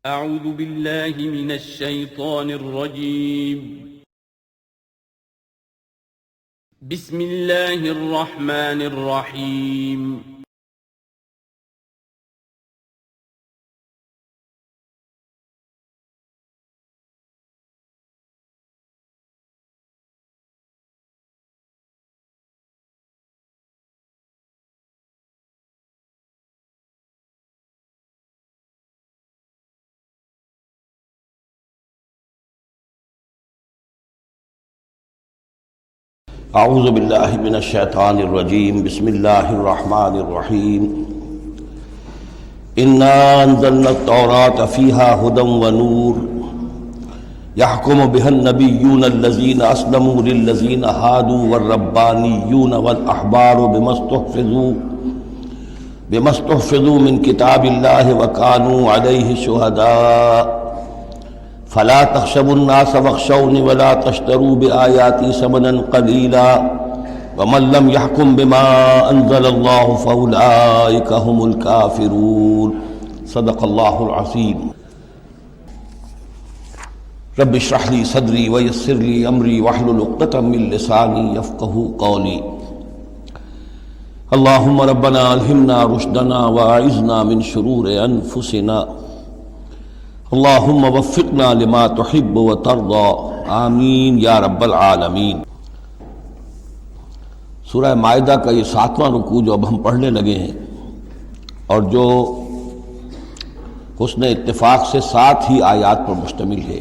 اعوذ باللہ من الشیطان الرجیم بسم اللہ الرحمن الرحیم اعوذ باللہ من الشیطان الرجیم بسم اللہ الرحمن الرحیم انا انزلنا التوراة فیہا ھدی ونور یحکم بہا النبیون الذین اسلموا للذین ھادوا والربانیون والاحبار بما استحفظوا من کتاب اللہ وکانوا علیہ شہداء فلا تخشوا الناس واخشوني ولا تشتروا بآياتي ثمنا قليلا ومن لم يحكم بما أنزل الله فأولئك هم الكافرون صدق الله العظيم رب اشرح لي صدري ويسر لي أمري واحلل عقدة من لساني يفقهوا قولي اللهم ربنا ألهمنا رشدنا وأعذنا من شرور أنفسنا اللہم وفقنا لما تحب وترضى آمین یا رب العالمین۔ سورہ مائدہ کا یہ 7واں رکوع جو اب ہم پڑھنے لگے ہیں اور جو حسن اتفاق سے 7 ہی آیات پر مشتمل ہے،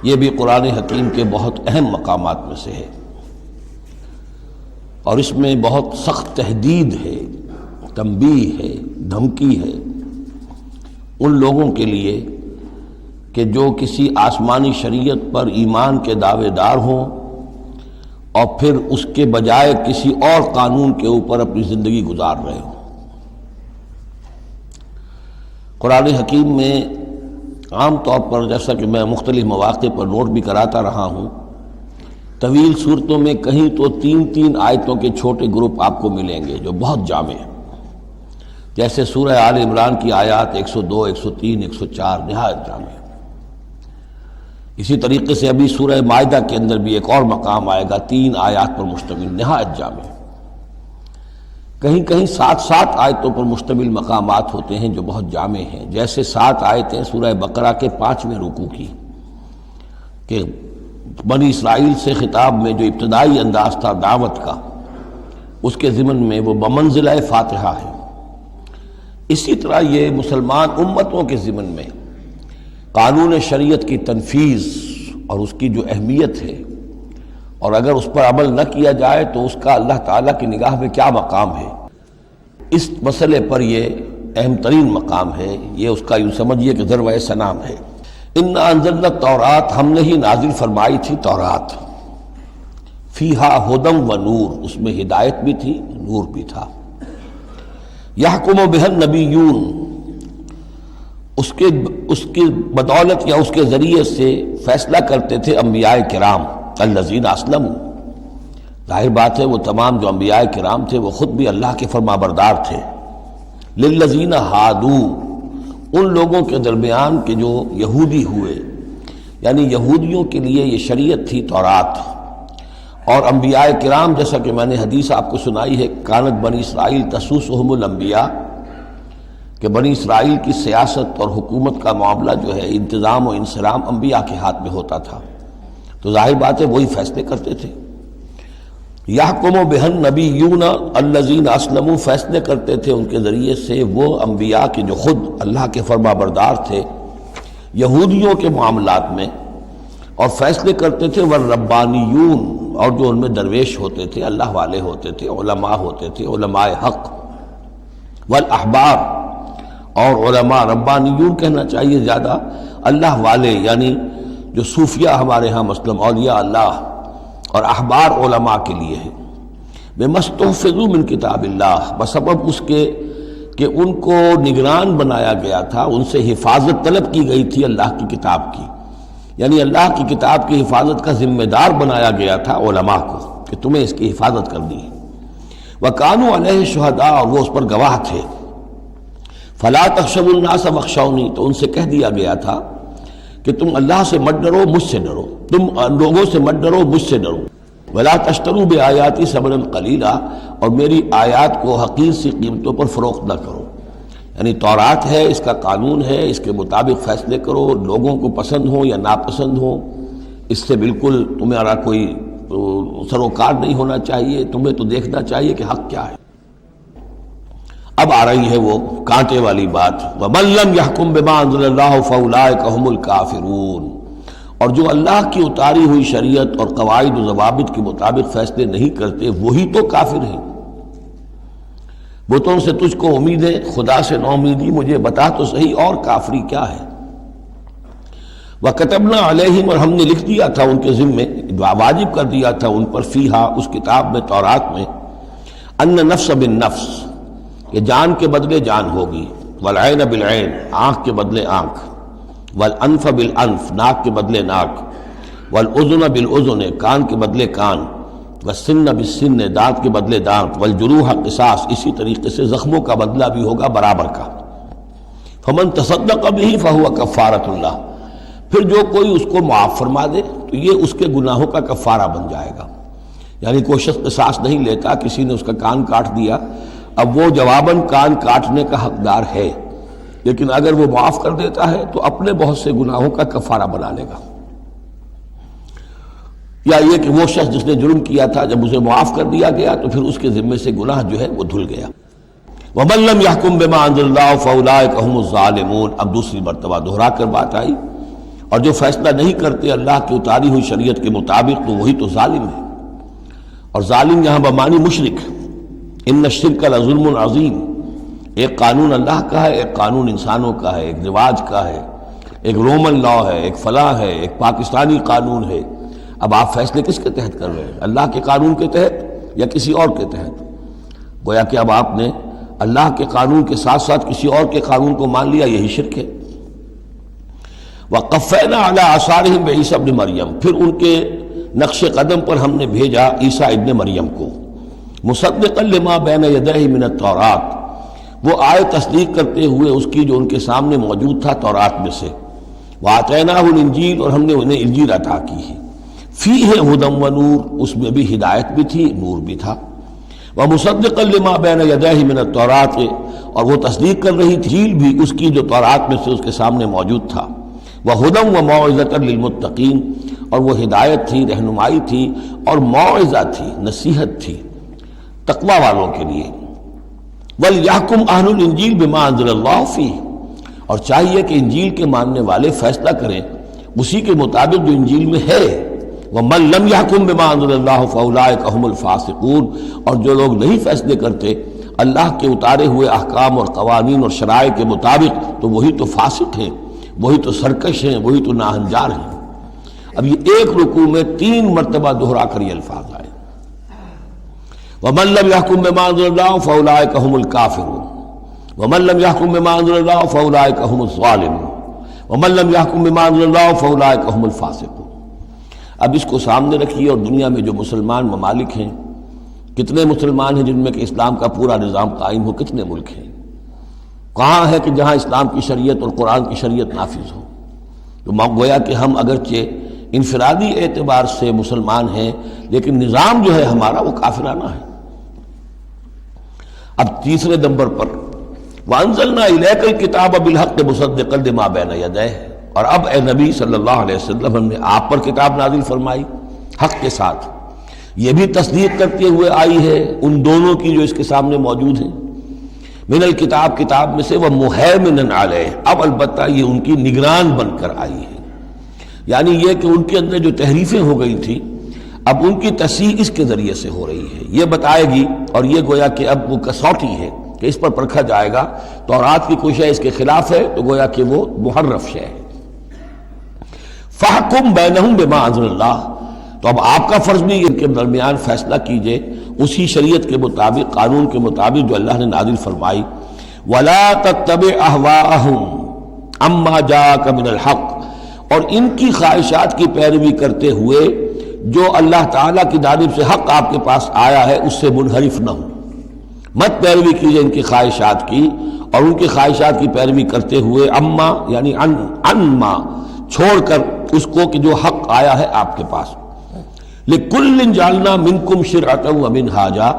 یہ بھی قرآن حکیم کے بہت اہم مقامات میں سے ہے اور اس میں بہت سخت تہدید ہے، تنبیہ ہے، دھمکی ہے ان لوگوں کے لیے کہ جو کسی آسمانی شریعت پر ایمان کے دعوے دار ہوں اور پھر اس کے بجائے کسی اور قانون کے اوپر اپنی زندگی گزار رہے ہوں۔ قرآن حکیم میں عام طور پر، جیسا کہ میں مختلف مواقع پر نوٹ بھی کراتا رہا ہوں، طویل صورتوں میں کہیں تو 3 آیتوں کے چھوٹے گروپ آپ کو ملیں گے جو بہت جامع ہیں، جیسے سورہ آل عمران کی آیات 102، 103، 104 نہایت جامع۔ اسی طریقے سے ابھی سورہ مائدہ کے اندر بھی ایک اور مقام آئے گا 3 آیات پر مشتمل، نہایت جامع۔ کہیں کہیں 7 آیتوں پر مشتمل مقامات ہوتے ہیں جو بہت جامع ہیں، جیسے 7 آیتیں سورہ بقرہ کے 5ویں رکوع کی کہ بنی اسرائیل سے خطاب میں جو ابتدائی انداز تھا دعوت کا، اس کے ضمن میں وہ بمنزلہ فاتحہ ہے۔ اسی طرح یہ مسلمان امتوں کے ضمن میں قانون شریعت کی تنفیذ اور اس کی جو اہمیت ہے، اور اگر اس پر عمل نہ کیا جائے تو اس کا اللہ تعالیٰ کی نگاہ میں کیا مقام ہے، اس مسئلے پر یہ اہم ترین مقام ہے۔ یہ اس کا یوں سمجھیے کہ ذروۂ سنام ہے۔ انا انزلنا التوراۃ، ہم نے ہی نازل فرمائی تھی تورات، فیہا ھدی ونور، اس میں ہدایت بھی تھی، نور بھی تھا۔ یحکم بہا النبیون، اس کی بدولت یا اس کے ذریعے سے فیصلہ کرتے تھے انبیاء کرام، الذین اسلموا، ظاہر بات ہے وہ تمام جو انبیاء کرام تھے وہ خود بھی اللہ کے فرما بردار تھے۔ للذین ھادوا، ان لوگوں کے درمیان کہ جو یہودی ہوئے، یعنی یہودیوں کے لیے یہ شریعت تھی تورات، اور انبیاء کرام جیسا کہ میں نے حدیث آپ کو سنائی ہے، کانت بنی اسرائیل تسوسہم الانبیاء، کہ بنی اسرائیل کی سیاست اور حکومت کا معاملہ جو ہے، انتظام و انصرام انبیاء کے ہاتھ میں ہوتا تھا، تو ظاہر بات ہے وہی فیصلے کرتے تھے۔ یحکم بہا النبیون الذین اسلموا، فیصلے کرتے تھے ان کے ذریعے سے وہ انبیاء کے جو خود اللہ کے فرما بردار تھے یہودیوں کے معاملات میں، اور فیصلے کرتے تھے والربانیون، اور جو ان میں درویش ہوتے تھے، اللہ والے ہوتے تھے، علماء ہوتے تھے، علماء حق، والاحبار، اور علماء، ربانیون کہنا چاہیے زیادہ، اللہ والے یعنی جو صوفیہ ہمارے ہاں مثلا اولیاء اللہ، اور احبار علماء کے لیے ہے۔ بما استحفظوا من کتاب اللہ، بسبب اس کے کہ ان کو نگران بنایا گیا تھا، ان سے حفاظت طلب کی گئی تھی اللہ کی کتاب کی، یعنی اللہ کی کتاب کی حفاظت کا ذمہ دار بنایا گیا تھا علماء کو کہ تمہیں اس کی حفاظت کرنی ہے۔ وَكَانُوا عَلَيْهِ شُهَدَاءَ، اور وہ اس پر گواہ تھے۔ فلا تخشوا الناس واخشونی، تو ان سے کہہ دیا گیا تھا کہ تم اللہ سے مت ڈرو، مجھ سے ڈرو، تم لوگوں سے مت ڈرو، مجھ سے ڈرو۔ ولا تشتروا بآیاتی ثمنا قلیلا، اور میری آیات کو حقیر سی قیمتوں پر فروخت نہ کرو۔ یعنی تورات ہے، اس کا قانون ہے، اس کے مطابق فیصلے کرو، لوگوں کو پسند ہو یا ناپسند ہو، اس سے بالکل تمہارا کوئی سروکار نہیں ہونا چاہیے، تمہیں تو دیکھنا چاہیے کہ حق کیا ہے۔ اب آ رہی ہے وہ کانٹے والی بات، وَمَن لَّمْ يَحْكُم بِمَا أَنزَلَ اللَّهُ فَأُولَٰئِكَ هُمُ الْكَافِرُونَ، اور جو اللہ کی اتاری ہوئی شریعت اور قواعد و ضوابط کے مطابق فیصلے نہیں کرتے وہی تو کافر ہیں۔ بتوں سے تجھ کو امید ہے، خدا سے نو امیدی، مجھے بتا تو صحیح اور کافری کیا ہے۔ وَكَتَبْنَا عَلَيْهِمْ، اور ہم نے لکھ دیا تھا ان کے ذمے، واجب کر دیا تھا ان پر، فیہا، اس کتاب میں، تورات میں، ان نفس بالنفس، کہ جان کے بدلے جان ہوگی، والعین بالعین، آنکھ کے بدلے آنکھ، والانف بالانف، ناک کے بدلے ناک، والاذن بالاذن، کان کے بدلے کان، والسن بالسن، دانت کے بدلے دانت، والجروح قصاص، اسی طریقے سے زخموں کا بدلہ بھی ہوگا برابر کا۔ فمن تصدق به فهو کفارۃ اللہ، پھر جو کوئی اس کو معاف فرما دے تو یہ اس کے گناہوں کا کفارہ بن جائے گا۔ یعنی کوئی شخص قصاص نہیں لیتا، کسی نے اس کا کان کاٹ دیا، اب وہ جواباً کان کاٹنے کا حقدار ہے، لیکن اگر وہ معاف کر دیتا ہے تو اپنے بہت سے گناہوں کا کفارہ بنا لے گا۔ یا یہ کہ وہ شخص جس نے جرم کیا تھا، جب اسے معاف کر دیا گیا تو پھر اس کے ذمے سے گناہ جو ہے وہ دھل گیا۔ وَمَن لَّمْ يَحْكُم بِمَا أَنزَلَ اللَّهُ فَأُولَٰئِكَ هُمُ الظَّالِمُونَ، اب دوسری مرتبہ دہرا کر بات آئی، اور جو فیصلہ نہیں کرتے اللہ کی اتاری ہوئی شریعت کے مطابق تو وہی تو ظالم ہے۔ اور ظالم یہاں بمعنی مشرک، ان الشرک لظلم عظیم، ایک قانون اللہ کا ہے، ایک قانون انسانوں کا ہے، ایک رواج کا ہے، ایک رومن لا ہے، ایک فلاں ہے، ایک پاکستانی قانون ہے۔ اب آپ فیصلے کس کے تحت کر رہے ہیں؟ اللہ کے قانون کے تحت یا کسی اور کے تحت؟ گویا کہ اب آپ نے اللہ کے قانون کے ساتھ ساتھ کسی اور کے قانون کو مان لیا، یہی شرک ہے۔ وَقَفَّيْنَا عَلَىٰ آثَارِهِمْ بِعِیسیٰ ابْنِ مریم، پھر ان کے نقش قدم پر ہم نے بھیجا عیسیٰ ابن مریم کو، مصدقا لما بین یدیہ من التوراۃ، وہ آئے تصدیق کرتے ہوئے اس کی جو ان کے سامنے موجود تھا تورات میں سے، وآتیناہ الانجیل، اور ہم نے انہیں انجیل عطا کی ہے، فیہ ھدی و نور، اس میں بھی ہدایت بھی تھی، نور بھی تھا، ومصدقا لما بین یدیہ من التوراۃ، اور وہ تصدیق کر رہی تھی انجیل بھی اس کی جو تورات میں سے اس کے سامنے موجود تھا، وہدی و موعظۃ للمتقین، اور وہ ہدایت تھی، رہنمائی تھی اور موعظہ تھی، نصیحت تھی تقوی والوں کے لیے۔ وَلْيَحْكُمْ أَهْلُ الْإِنجِيلِ بِمَا أَنزَلَ اللَّهُ فِيهِ، اور چاہیے کہ انجیل کے ماننے والے فیصلہ کریں اسی کے مطابق جو انجیل میں ہے۔ وَمَن لَّمْ يَحْكُمْ بِمَا أَنزَلَ اللَّهُ فَأُولَٰئِكَ هُمُ الْفَاسِقُونَ، اور جو لوگ نہیں فیصلے کرتے اللہ کے اتارے ہوئے احکام اور قوانین اور شرائع کے مطابق تو وہی تو فاسق ہیں، وہی تو سرکش ہیں، وہی تو ناہنجار ہیں۔ اب یہ ایک رکوع میں 3 مرتبہ دہرا کر یہ الفاظ آئے، وَمَن لَّمْ يَحْكُم بِمَا أَنزَلَ اللَّهُ فَأُولَٰئِكَ هُمُ الْكَافِرُونَ وَمَن لَّمْ يَحْكُم بِمَا أَنزَلَ اللَّهُ فَأُولَٰئِكَ هُمُ الظَّالِمُونَ وَمَن لَّمْ يَحْكُم بِمَا أَنزَلَ اللَّهُ فَأُولَٰئِكَ هُمُ الْفَاسِقُونَ۔ اب اس کو سامنے رکھیے، اور دنیا میں جو مسلمان ممالک ہیں، کتنے مسلمان ہیں جن میں کہ اسلام کا پورا نظام قائم ہو؟ کتنے ملک ہیں؟ کہاں ہے کہ جہاں اسلام کی شریعت اور قرآن کی شریعت نافذ ہو؟ تو گویا کہ ہم اگرچہ انفرادی اعتبار سے مسلمان ہیں، لیکن نظام جو ہے ہمارا وہ کافرانہ ہے۔ اب تیسرے نمبر پر وَأَنزَلْنَا إِلَيْكَ الْكِتَابَ بِالْحَقِّ مُصَدِّقًا لِمَا بَيْنَ يَدَيْهِ، اور اب اے نبی صلی اللہ علیہ وسلم ہم نے آپ پر کتاب نازل فرمائی حق کے ساتھ، یہ بھی تصدیق کرتے ہوئے آئی ہے ان دونوں کی جو اس کے سامنے موجود ہیں، من الکتاب، کتاب میں سے، وَمُهَيْمِنًا عَلَيْهِ، اب البتہ یہ ان کی نگران بن کر آئی ہے، یعنی یہ کہ ان کے اندر جو تحریفیں ہو گئی تھی اب ان کی تصحیح اس کے ذریعے سے ہو رہی ہے، یہ بتائے گی، اور یہ گویا کہ اب وہ کسوٹی ہے کہ اس پر پرکھا جائے گا۔ تورات کی کوئی شے اس کے خلاف ہے تو گویا کہ وہ محرف شے ہے۔ فَحْكُم بَيْنَهُم بِمَا أَنزَلَ اللَّهُ، تو اب آپ کا فرض بھی ان کے درمیان فیصلہ کیجئے اسی شریعت کے مطابق، قانون کے مطابق جو اللہ نے نازل فرمائی۔ وَلَا تَتَّبِعْ أَهْوَاءَهُمْ عَمَّا جَاءَكَ مِنَ الْحَقِّ، اور ان کی خواہشات کی پیروی کرتے ہوئے جو اللہ تعالیٰ کی جانب سے حق آپ کے پاس آیا ہے اس سے منحرف نہ ہو، مت پیروی کیجئے ان کی خواہشات کی، اور ان کی خواہشات کی پیروی کرتے ہوئے اما یعنی ان ما چھوڑ کر اس کو کہ جو حق آیا ہے آپ کے پاس. لِكُلٍّ جَعَلْنَا مِنْكُمْ شِرْعَةً وَمِنْهَاجًا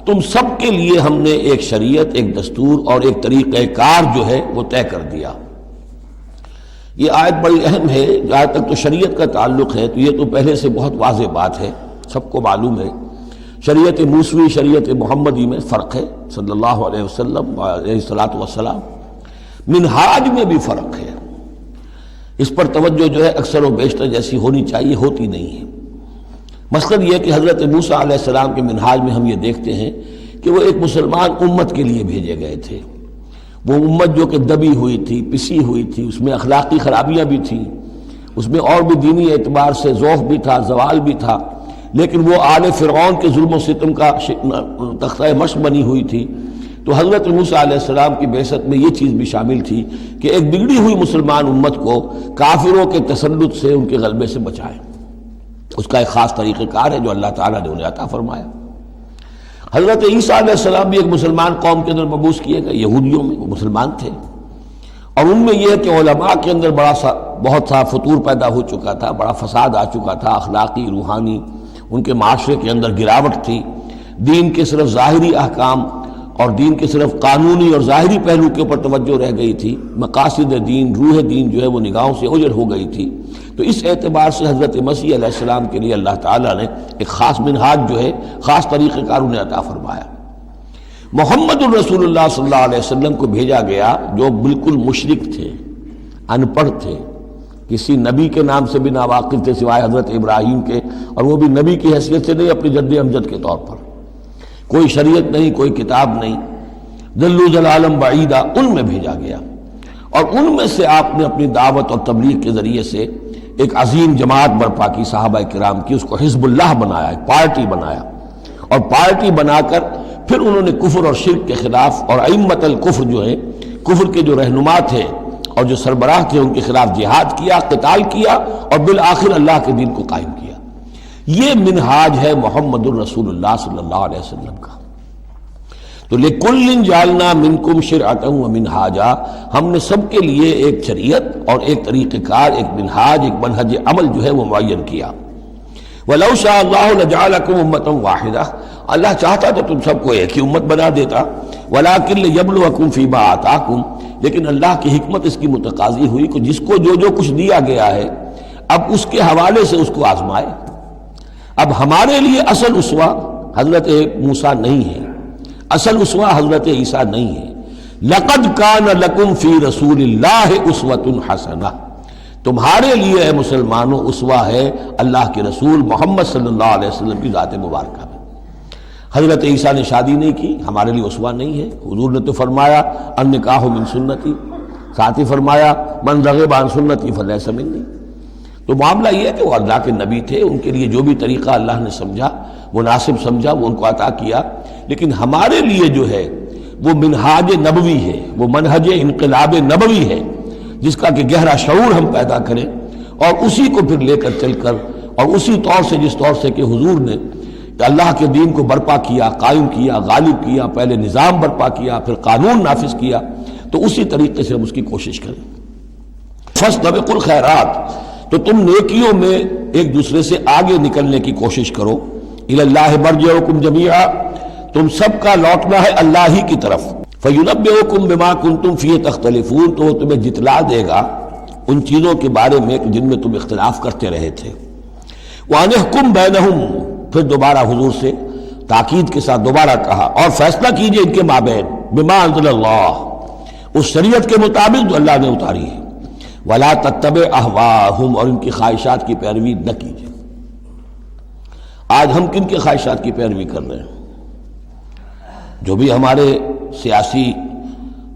تم سب کے لیے ہم نے ایک شریعت، ایک دستور اور ایک طریقہ کار جو ہے وہ طے کر دیا. یہ آیت بڑی اہم ہے. جہاں تک تو شریعت کا تعلق ہے تو یہ تو پہلے سے بہت واضح بات ہے، سب کو معلوم ہے. شریعت موسوی شریعت محمدی میں فرق ہے صلی اللہ علیہ وسلم علیہ الصلاۃ والسلام. منہاج میں بھی فرق ہے. اس پر توجہ جو ہے اکثر و بیشتر جیسی ہونی چاہیے ہوتی نہیں ہے. مقصد یہ کہ حضرت موسیٰ علیہ السلام کے منہاج میں ہم یہ دیکھتے ہیں کہ وہ ایک مسلمان امت کے لیے بھیجے گئے تھے. وہ امت جو کہ دبی ہوئی تھی، پسی ہوئی تھی، اس میں اخلاقی خرابیاں بھی تھیں، اس میں اور بھی دینی اعتبار سے ذوف بھی تھا، زوال بھی تھا، لیکن وہ آل فرعون کے ظلم و ستم کا تختہ مشق بنی ہوئی تھی. تو حضرت موسیٰ علیہ السلام کی بعثت میں یہ چیز بھی شامل تھی کہ ایک بگڑی ہوئی مسلمان امت کو کافروں کے تسلط سے، ان کے غلبے سے بچائیں. اس کا ایک خاص طریقہ کار ہے جو اللہ تعالیٰ نے انہیں عطا فرمایا. حضرت عیسیٰ علیہ السلام بھی ایک مسلمان قوم کے اندر مبعوث کیے گئے. یہودیوں میں وہ مسلمان تھے، اور ان میں یہ کہ علماء کے اندر بہت سا فتور پیدا ہو چکا تھا، بڑا فساد آ چکا تھا، اخلاقی روحانی ان کے معاشرے کے اندر گراوٹ تھی. دین کے صرف ظاہری احکام اور دین کے صرف قانونی اور ظاہری پہلو کے اوپر توجہ رہ گئی تھی. مقاصد دین، روح دین جو ہے وہ نگاہوں سے اوجھل ہو گئی تھی. تو اس اعتبار سے حضرت مسیح علیہ السلام کے لیے اللہ تعالیٰ نے ایک خاص منہاج جو ہے، خاص طریقہ کار انہیں عطا فرمایا. محمد الرسول اللہ صلی اللہ علیہ وسلم کو بھیجا گیا جو بالکل مشرک تھے، ان پڑھ تھے، کسی نبی کے نام سے بھی ناواقف تھے سوائے حضرت ابراہیم کے، اور وہ بھی نبی کی حیثیت سے نہیں، اپنی جد امجد کے طور پر. کوئی شریعت نہیں، کوئی کتاب نہیں، ضلوا ضلالا بعیدا، ان میں بھیجا گیا. اور ان میں سے آپ نے اپنی دعوت اور تبلیغ کے ذریعے سے ایک عظیم جماعت برپا کی صحابہ کرام کی، اس کو حزب اللہ بنایا، ایک پارٹی بنایا، اور پارٹی بنا کر پھر انہوں نے کفر اور شرک کے خلاف اور ائمۃ الکفر جو ہیں، کفر کے جو رہنما تھے اور جو سربراہ تھے، ان کے خلاف جہاد کیا، قتال کیا، اور بالآخر اللہ کے دین کو قائم کیا. یہ منہاج ہے محمد الرسول اللہ صلی اللہ علیہ وسلم کا. تو لِكُلٍّ جَعَلْنَا مِنْكُمْ شِرْعَةً وَمِنْهَاجًا ہم نے سب کے لیے ایک شریعت اور ایک طریقہ کار، ایک منہاج، ایک منہج عمل جو ہے وہ معین کیا. وَلَوْ شَاءَ اللَّهُ لَجَعَلَكُمْ أُمَّةً وَاحِدَةً اللہ چاہتا تو تم سب کو ایک ہی امت بنا دیتا. وَلَكِنْ لِيَبْلُوَكُمْ فِي مَا آتَاكُمْ لیکن اللہ کی حکمت اس کی متقاضی ہوئی کہ جس کو جو کچھ دیا گیا ہے اب اس کے حوالے سے اس کو آزمائے. اب ہمارے لیے اصل اسوہ حضرت موسیٰ نہیں ہے، اصل اسوہ حضرت عیسیٰ نہیں ہے. لَقَدْ كَانَ لَكُمْ فِي رَسُولِ اللَّهِ أُسْوَةٌ حَسَنَةٌ تمہارے لیے اے مسلمانوں اسوہ ہے اللہ کے رسول محمد صلی اللہ علیہ وسلم کی ذات مبارکہ میں. حضرت عیسیٰ نے شادی نہیں کی، ہمارے لیے اسوہ نہیں ہے. حضور نے تو فرمایا النکاح من سنتی، ساتھ ہی فرمایا من رغب عن سنتی فلیس منی. تو معاملہ یہ ہے کہ وہ اللہ کے نبی تھے، ان کے لیے جو بھی طریقہ اللہ نے سمجھا، مناسب سمجھا، وہ ان کو عطا کیا. لیکن ہمارے لیے جو ہے وہ منہاج نبوی ہے، وہ منہج انقلاب نبوی ہے، جس کا کہ گہرا شعور ہم پیدا کریں اور اسی کو پھر لے کر چل کر، اور اسی طور سے جس طور سے کہ حضور نے اللہ کے دین کو برپا کیا، قائم کیا، غالب کیا، پہلے نظام برپا کیا، پھر قانون نافذ کیا، تو اسی طریقے سے ہم اس کی کوشش کریں. فاستبقوا الخیرات تو تم نیکیوں میں ایک دوسرے سے آگے نکلنے کی کوشش کرو. الی اللہ مرجعکم جمیعا تم سب کا لوٹنا ہے اللہ ہی کی طرف. فینبئکم بما کنتم فیہ تختلفون تو وہ تمہیں جتلا دے گا ان چیزوں کے بارے میں جن میں تم اختلاف کرتے رہے تھے. وان احکم بینہم پھر دوبارہ حضور سے تاکید کے ساتھ دوبارہ کہا اور فیصلہ کیجئے ان کے مابین بما انزل اللہ اس شریعت کے مطابق جو اللہ نے اتاری ہے. ولا تتبع اہواہم اور ان کی خواہشات کی پیروی نہ کیجیے. آج ہم کن کے خواہشات کی پیروی کر رہے ہیں؟ جو بھی ہمارے سیاسی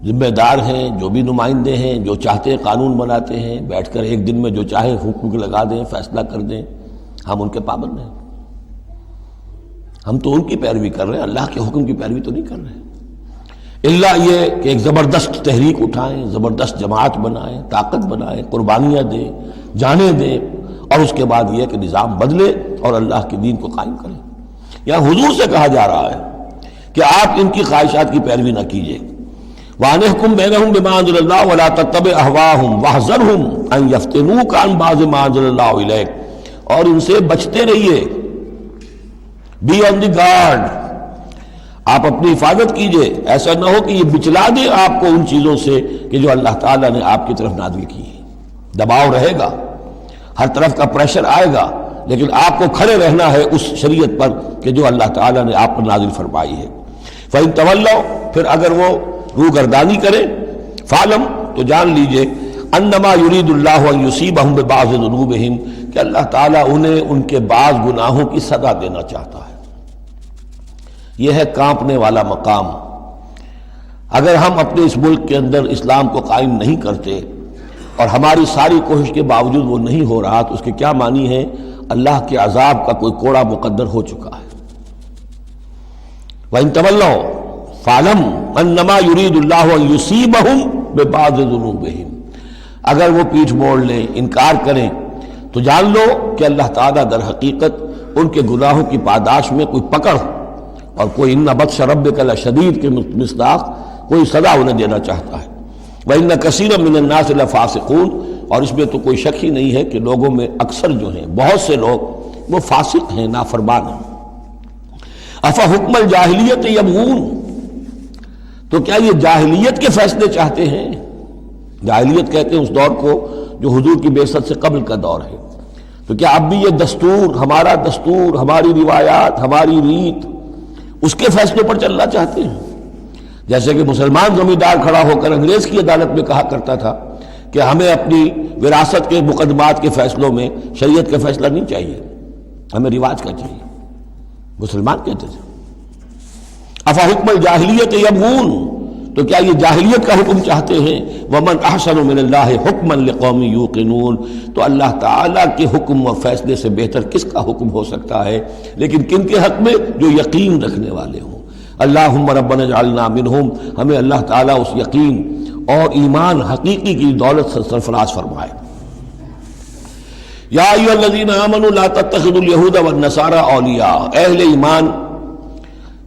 ذمہ دار ہیں، جو بھی نمائندے ہیں، جو چاہتے ہیں قانون بناتے ہیں، بیٹھ کر ایک دن میں جو چاہے حکم لگا دیں، فیصلہ کر دیں، ہم ان کے پابند ہیں. ہم تو ان کی پیروی کر رہے ہیں، اللہ کے حکم کی پیروی تو نہیں کر رہے. اللہ یہ کہ ایک زبردست تحریک اٹھائیں، زبردست جماعت بنائیں، طاقت بنائیں، قربانیاں دیں، جانیں دیں، اور اس کے بعد یہ کہ نظام بدلے اور اللہ کے دین کو قائم کریں. یہاں حضور سے کہا جا رہا ہے کہ آپ ان کی خواہشات کی پیروی نہ کیجیے. وَأَنِحْكُم بَيْنَهُم بِمَا أَنزَلَ اللَّهُ وَلَا تَتَّبِعْ أَهْوَاءَهُمْ وَاحْذَرْهُمْ أَن يَفْتِنُوكَ عَن بَعْضِ مَا أَنزَلَ اللَّهُ إِلَيْكَ، اور ان سے بچتے رہیے. بی آن دی گارڈ، آپ اپنی حفاظت کیجئے. ایسا نہ ہو کہ یہ بچلا دے آپ کو ان چیزوں سے کہ جو اللہ تعالیٰ نے آپ کی طرف نازل کی ہے. دباؤ رہے گا، ہر طرف کا پریشر آئے گا، لیکن آپ کو کھڑے رہنا ہے اس شریعت پر کہ جو اللہ تعالیٰ نے آپ پر نازل فرمائی ہے. فَإِن تَوَلَّوْا، پھر اگر وہ روگردانی کرے، فَعْلَمْ، تو جان لیجئے، أَنَّمَا يُرِيدُ اللَّهُ أَن يُصِيبَهُم بِبَعْضِ ذُنُوبِهِمْ، کہ اللہ تعالیٰ انہیں ان کے بعض گناہوں کی سزا دینا چاہتا ہے. یہ ہے کانپنے والا مقام. اگر ہم اپنے اس ملک کے اندر اسلام کو قائم نہیں کرتے اور ہماری ساری کوشش کے باوجود وہ نہیں ہو رہا، تو اس کے کیا معنی ہے؟ اللہ کے عذاب کا کوئی کوڑا مقدر ہو چکا ہے. وَإِن تَوَلَّوْا فَاعْلَمْ أَنَّمَا يُرِيدُ اللَّهُ أَن يُصِيبَهُم بِبَعْضِ ذُنُوبِهِمْ، اگر وہ پیٹھ موڑ لیں، انکار کریں، تو جان لو کہ اللہ تعالیٰ در حقیقت ان کے گناہوں کی پاداش میں کوئی پکڑ اور کوئی اِنَّ بَطْشَ رَبِّكَ لَشَدِيدٌ کے مصداق کوئی سزا انہیں دینا چاہتا ہے. وَإِنَّ كَثِيرًا مِّنَ النَّاسِ لَفَاسِقُونَ، اور اس میں تو کوئی شک ہی نہیں ہے کہ لوگوں میں اکثر جو ہیں، بہت سے لوگ وہ فاسق ہیں، نافرمان ہیں. أَفَحُكْمَ الْجَاهِلِيَّةِ يَبْغُونَ، تو کیا یہ جاہلیت کے فیصلے چاہتے ہیں؟ جاہلیت کہتے ہیں اس دور کو جو حضور کی بعثت سے قبل کا دور ہے. تو کیا اب بھی یہ دستور، ہمارا دستور، ہماری روایات، ہماری ریت، اس کے فیصلوں پر چلنا چاہتے ہیں؟ جیسے کہ مسلمان زمیندار کھڑا ہو کر انگریز کی عدالت میں کہا کرتا تھا کہ ہمیں اپنی وراثت کے مقدمات کے فیصلوں میں شریعت کا فیصلہ نہیں چاہیے، ہمیں رواج کا چاہیے. مسلمان کہتے تھے. افحکم الجاہلیت یبغون، تو کیا یہ جاہلیت کا حکم چاہتے ہیں؟ ومن احسن من اللہ حکما لقوم یوقنون، تو اللہ تعالیٰ کے حکم و فیصلے سے بہتر کس کا حکم ہو سکتا ہے؟ لیکن کن کے حق میں؟ جو یقین رکھنے والے ہوں. اللہم ربنا اجعلنا منہم، ہمیں اللہ تعالیٰ اس یقین اور ایمان حقیقی کی دولت سے سرفراز فرمائے. یا ایھا الذین آمنوا لا تتخذوا اليہود والنصارى اولیاء، اہل ایمان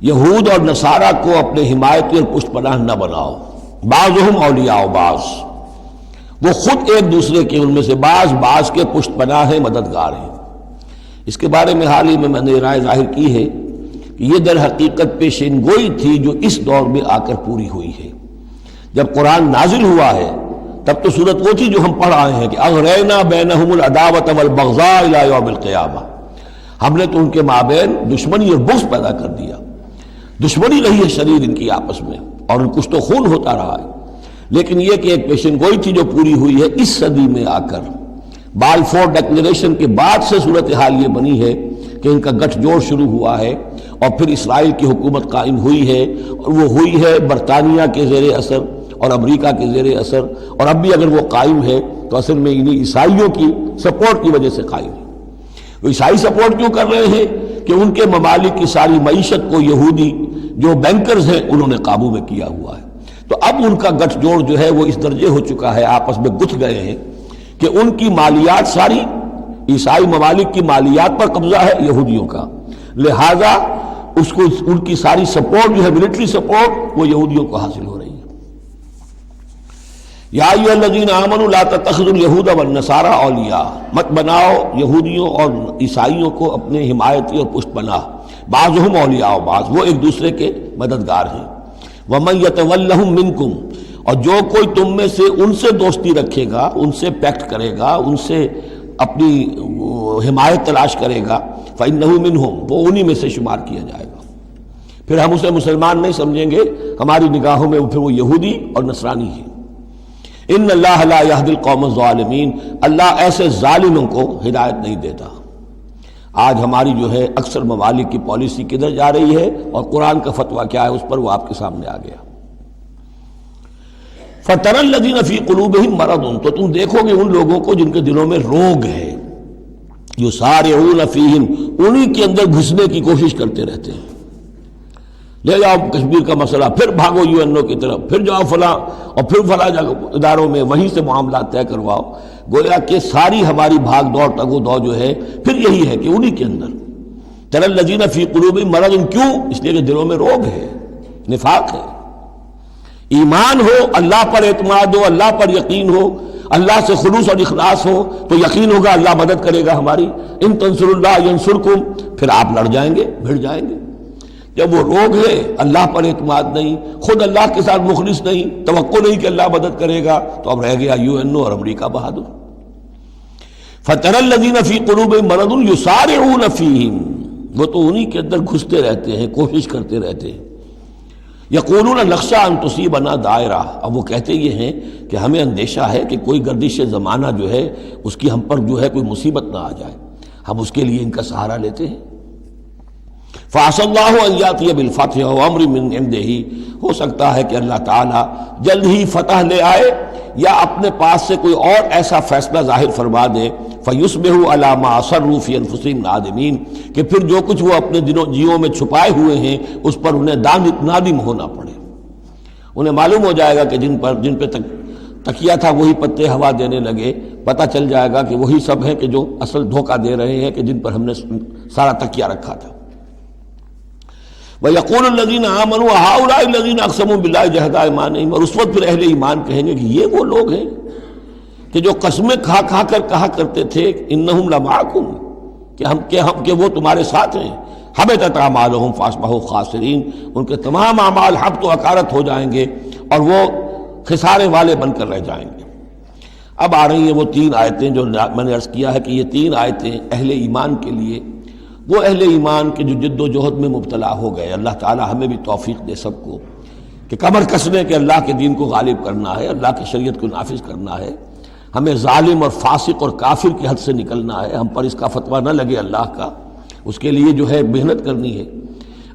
یہود اور نصارہ کو اپنے حمایتی اور پشت پناہ نہ بناؤ. بعضهم اولیاء بعض، وہ خود ایک دوسرے کے ان میں سے بعض کے پشت پناہ ہیں، مددگار ہیں. اس کے بارے میں حال ہی میں نے رائے ظاہر کی ہے کہ یہ در حقیقت پیشین گوئی تھی جو اس دور میں آ کر پوری ہوئی ہے. جب قرآن نازل ہوا ہے تب تو صورت وہ تھی جو ہم پڑھ آئے ہیں کہ اغرینا بینہم العداوۃ والبغضاء الی یوم القیامہ، ہم نے تو ان کے مابین دشمنی اور بغض پیدا کر دیا. دشمنی رہی ہے شدید ان کی آپس میں، اور ان کچھ تو خون ہوتا رہا ہے. لیکن یہ کہ ایک پیشن گوئی تھی جو پوری ہوئی ہے اس صدی میں آ کر. بالفور ڈکلیریشن کے بعد سے صورتحال یہ بنی ہے کہ ان کا گٹھ جوڑ شروع ہوا ہے، اور پھر اسرائیل کی حکومت قائم ہوئی ہے، اور وہ ہوئی ہے برطانیہ کے زیر اثر اور امریکہ کے زیر اثر، اور اب بھی اگر وہ قائم ہے تو اصل میں انہیں عیسائیوں کی سپورٹ کی وجہ سے قائم ہے. وہ عیسائی سپورٹ کیوں کر رہے ہیں؟ کہ ان کے ممالک کی ساری معیشت کو یہودی جو بینکرز ہیں انہوں نے قابو میں کیا ہوا ہے. تو اب ان کا گٹھ جوڑ جو ہے وہ اس درجے ہو چکا ہے، آپس میں گتھ گئے ہیں کہ ان کی مالیات ساری عیسائی ممالک کی مالیات پر قبضہ ہے یہودیوں کا، لہذا اس کو ان کی ساری سپورٹ جو ہے ملٹری سپورٹ وہ یہودیوں کو حاصل ہو رہی ہے. یا ایھا الذین آمنوا لا تتخذوا اليہود والنصارى اولیاء، مت بناؤ یہودیوں اور عیسائیوں کو اپنے حمایتی اور پشت پناہ. بعضهم اولیاء بعض، وہ ایک دوسرے کے مددگار ہیں. ومن یتولہم منکم، اور جو کوئی تم میں سے ان سے دوستی رکھے گا، ان سے پیکٹ کرے گا، ان سے اپنی حمایت تلاش کرے گا، فإنہ منہم، وہ انہی میں سے شمار کیا جائے گا. پھر ہم اسے مسلمان نہیں سمجھیں گے، ہماری نگاہوں میں پھر وہ یہودی اور نصرانی ہے. ان اللہ لا یہدی القوم الظالمین، اللہ ایسے ظالموں کو ہدایت نہیں دیتا. آج ہماری جو ہے اکثر ممالک کی پالیسی کدھر جا رہی ہے اور قرآن کا فتویٰ کیا ہے اس پر وہ آپ کے سامنے آ گیا. فَتَرَى الَّذِينَ فِي قُلُوبِهِم مَرَضٌ، تو تم دیکھو گے ان لوگوں کو جن کے دلوں میں روگ ہے. يُسَارِعُونَ فِيهِمْ، انہی کے اندر گھسنے کی کوشش کرتے رہتے ہیں. لے جاؤ کشمیر کا مسئلہ، پھر بھاگو UN کی طرف، پھر جاؤ فلاں اور پھر فلاں اداروں میں وہیں سے معاملات طے کرواؤ. گویا کہ ساری ہماری بھاگ دوڑ تگ و دو جو ہے پھر یہی ہے کہ انہی کے اندر. تَرَى الَّذِينَ فِي قُلُوبِهِم مَرَضٌ، کیوں؟ اس لیے کہ دلوں میں روگ ہے، نفاق ہے. ایمان ہو، اللہ پر اعتماد ہو، اللہ پر یقین ہو، اللہ سے خلوص اور اخلاص ہو تو یقین ہوگا اللہ مدد کرے گا ہماری. ان تنصر اللہ ینصرکم، پھر آپ لڑ جائیں گے، بھڑ جائیں گے. جب وہ روگ ہے، اللہ پر اعتماد نہیں، خود اللہ کے ساتھ مخلص نہیں، توقع نہیں کہ اللہ مدد کرے گا، تو اب رہ گیا UN اور امریکہ بہادر. فَتَرَى الَّذِينَ فِي قُلُوبِهِم مَرَضٌ يُسَارِعُونَ فِيهِمْ، وہ تو انہی کے اندر گھستے رہتے ہیں، کوشش کرتے رہتے ہیں. یقولون نخشى ان تصیبنا دائرہ، اب وہ کہتے یہ ہیں کہ ہمیں اندیشہ ہے کہ کوئی گردش زمانہ جو ہے اس کی ہم پر جو ہے کوئی مصیبت نہ آ جائے، ہم اس کے لیے ان کا سہارا لیتے ہیں. فعسى اللہ ان یاتی بالفتح وامر من عنده، ہو سکتا ہے کہ اللہ تعالی جلد ہی فتح لے آئے یا اپنے پاس سے کوئی اور ایسا فیصلہ ظاہر فرما دے. فیصبحوا علی ما اصروا فی انفسهم نادمین، کہ پھر جو کچھ وہ اپنے جیوں میں چھپائے ہوئے ہیں اس پر انہیں نادم ہونا پڑے. انہیں معلوم ہو جائے گا کہ جن پہ تکیہ تھا وہی پتے ہوا دینے لگے، پتہ چل جائے گا کہ وہی سب ہیں کہ جو اصل دھوکہ دے رہے ہیں، کہ جن پر ہم نے سارا تکیہ رکھا تھا. وَيَقُولُ الَّذِينَ آمَنُوا هَؤُلَاءِ الَّذِينَ أَقْسَمُوا بِاللَّهِ جَهْدَ أَيْمَانِهِمْ، اور اس وقت پھر اہل ایمان کہیں گے کہ یہ وہ لوگ ہیں کہ جو قسمیں کھا کھا کر کہا کرتے تھے اِنَّهُمْ لَمَعَكُمْ، کہ وہ تمہارے ساتھ ہیں. حَبِطَتْ أَعْمَالُهُمْ فَأَصْبَحُوا خَاسِرِينَ، ان کے تمام اعمال حبط و اکارت ہو جائیں گے اور وہ خسارے والے بن کر رہ جائیں گے. اب آ رہی ہیں وہ 3 آیتیں جو میں نے عرض کیا ہے کہ یہ 3 آیتیں اہل ایمان کے لیے، وہ اہل ایمان کے جو جد و جہد میں مبتلا ہو گئے. اللہ تعالی ہمیں بھی توفیق دے سب کو کہ کمر کسنے کے اللہ کے دین کو غالب کرنا ہے، اللہ کی شریعت کو نافذ کرنا ہے. ہمیں ظالم اور فاسق اور کافر کی حد سے نکلنا ہے، ہم پر اس کا فتویٰ نہ لگے اللہ کا، اس کے لیے جو ہے محنت کرنی ہے.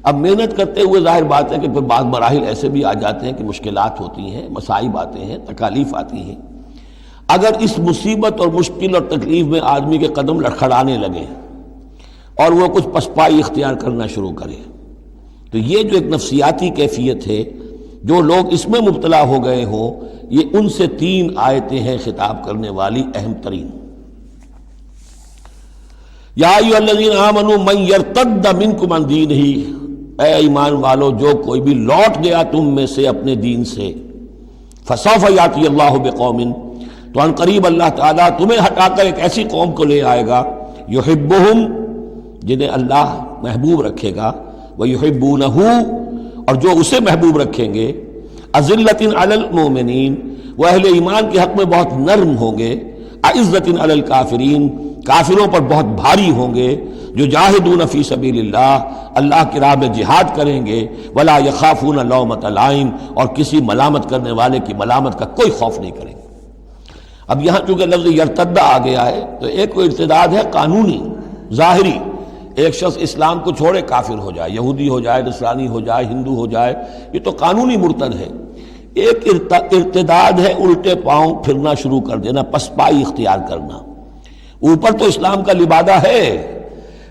اب محنت کرتے ہوئے ظاہر بات ہے کہ پھر بعض مراحل ایسے بھی آ جاتے ہیں کہ مشکلات ہوتی ہیں، مصائب آتے ہیں، تکالیف آتی ہیں. اگر اس مصیبت اور مشکل اور تکلیف میں آدمی کے قدم لڑکھڑانے لگے اور وہ کچھ پسپائی اختیار کرنا شروع کرے، تو یہ جو ایک نفسیاتی کیفیت ہے، جو لوگ اس میں مبتلا ہو گئے ہوں، یہ ان سے 3 آیتیں ہیں خطاب کرنے والی اہم ترین. یا ایھا الذین آمنوا من یرتد منکم عن دینہ، اے ایمان والو جو کوئی بھی لوٹ گیا تم میں سے اپنے دین سے، فسوف یاتی اللہ بقوم، تو ان قریب اللہ تعالیٰ تمہیں ہٹا کر ایک ایسی قوم کو لے آئے گا، یحبہم، جنہیں اللہ محبوب رکھے گا، وَيُحِبُّونَهُ، اور جو اسے محبوب رکھیں گے، أَذِلَّةٍ عَلَى الْمُؤْمِنِينَ، وہ اہل ایمان کے حق میں بہت نرم ہوں گے، أَعِزَّةٍ عَلَى الْكَافِرِينَ، کافروں پر بہت بھاری ہوں گے، جو جاہدون فی سبیل اللہ کی راہ میں جہاد کریں گے، وَلَا يَخَافُونَ لَوْمَةَ لَائِمٍ، اور کسی ملامت کرنے والے کی ملامت کا کوئی خوف نہیں کریں گے. اب یہاں چونکہ لفظ یرتد آ گیا ہے تو ایک کوئی ارتداد ہے قانونی ظاہری، ایک شخص اسلام کو چھوڑے کافر ہو جائے، یہودی ہو جائے، نصرانی ہو جائے، ہندو ہو جائے، یہ تو قانونی مرتد ہے. ایک ارتداد ہے الٹے پاؤں پھرنا شروع کر دینا، پسپائی اختیار کرنا. اوپر تو اسلام کا لبادہ ہے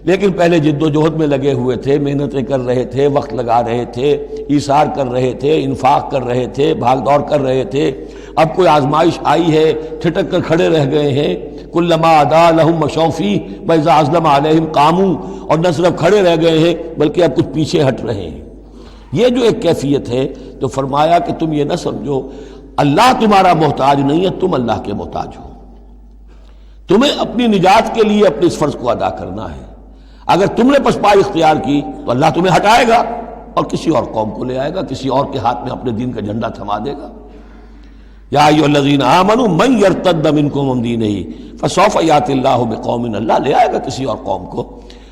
لیکن پہلے جد و جہد میں لگے ہوئے تھے، محنتیں کر رہے تھے، وقت لگا رہے تھے، ایثار کر رہے تھے، انفاق کر رہے تھے، بھاگ دوڑ کر رہے تھے. اب کوئی آزمائش آئی ہے، ٹھٹک کر کھڑے رہ گئے ہیں. کلما ادا لہم مشوا فیہ واذا اظلم علیہم قاموا، اور نہ صرف کھڑے رہ گئے ہیں بلکہ اب کچھ پیچھے ہٹ رہے ہیں. یہ جو ایک کیفیت ہے تو فرمایا کہ تم یہ نہ سمجھو اللہ تمہارا محتاج نہیں ہے، تم اللہ کے محتاج ہو. تمہیں اپنی نجات کے لیے اپنے اس فرض کو ادا کرنا ہے. اگر تم نے پسپائی اختیار کی تو اللہ تمہیں ہٹائے گا اور کسی اور قوم کو لے آئے گا، کسی اور کے ہاتھ میں اپنے دین کا جھنڈا تھما دے گا. یا ایھا الذین آمنوا من یرتد منکم عن دینہ فسوف یاتی اللہ بقوم، اللہ لے آئے گا کسی اور قوم کو.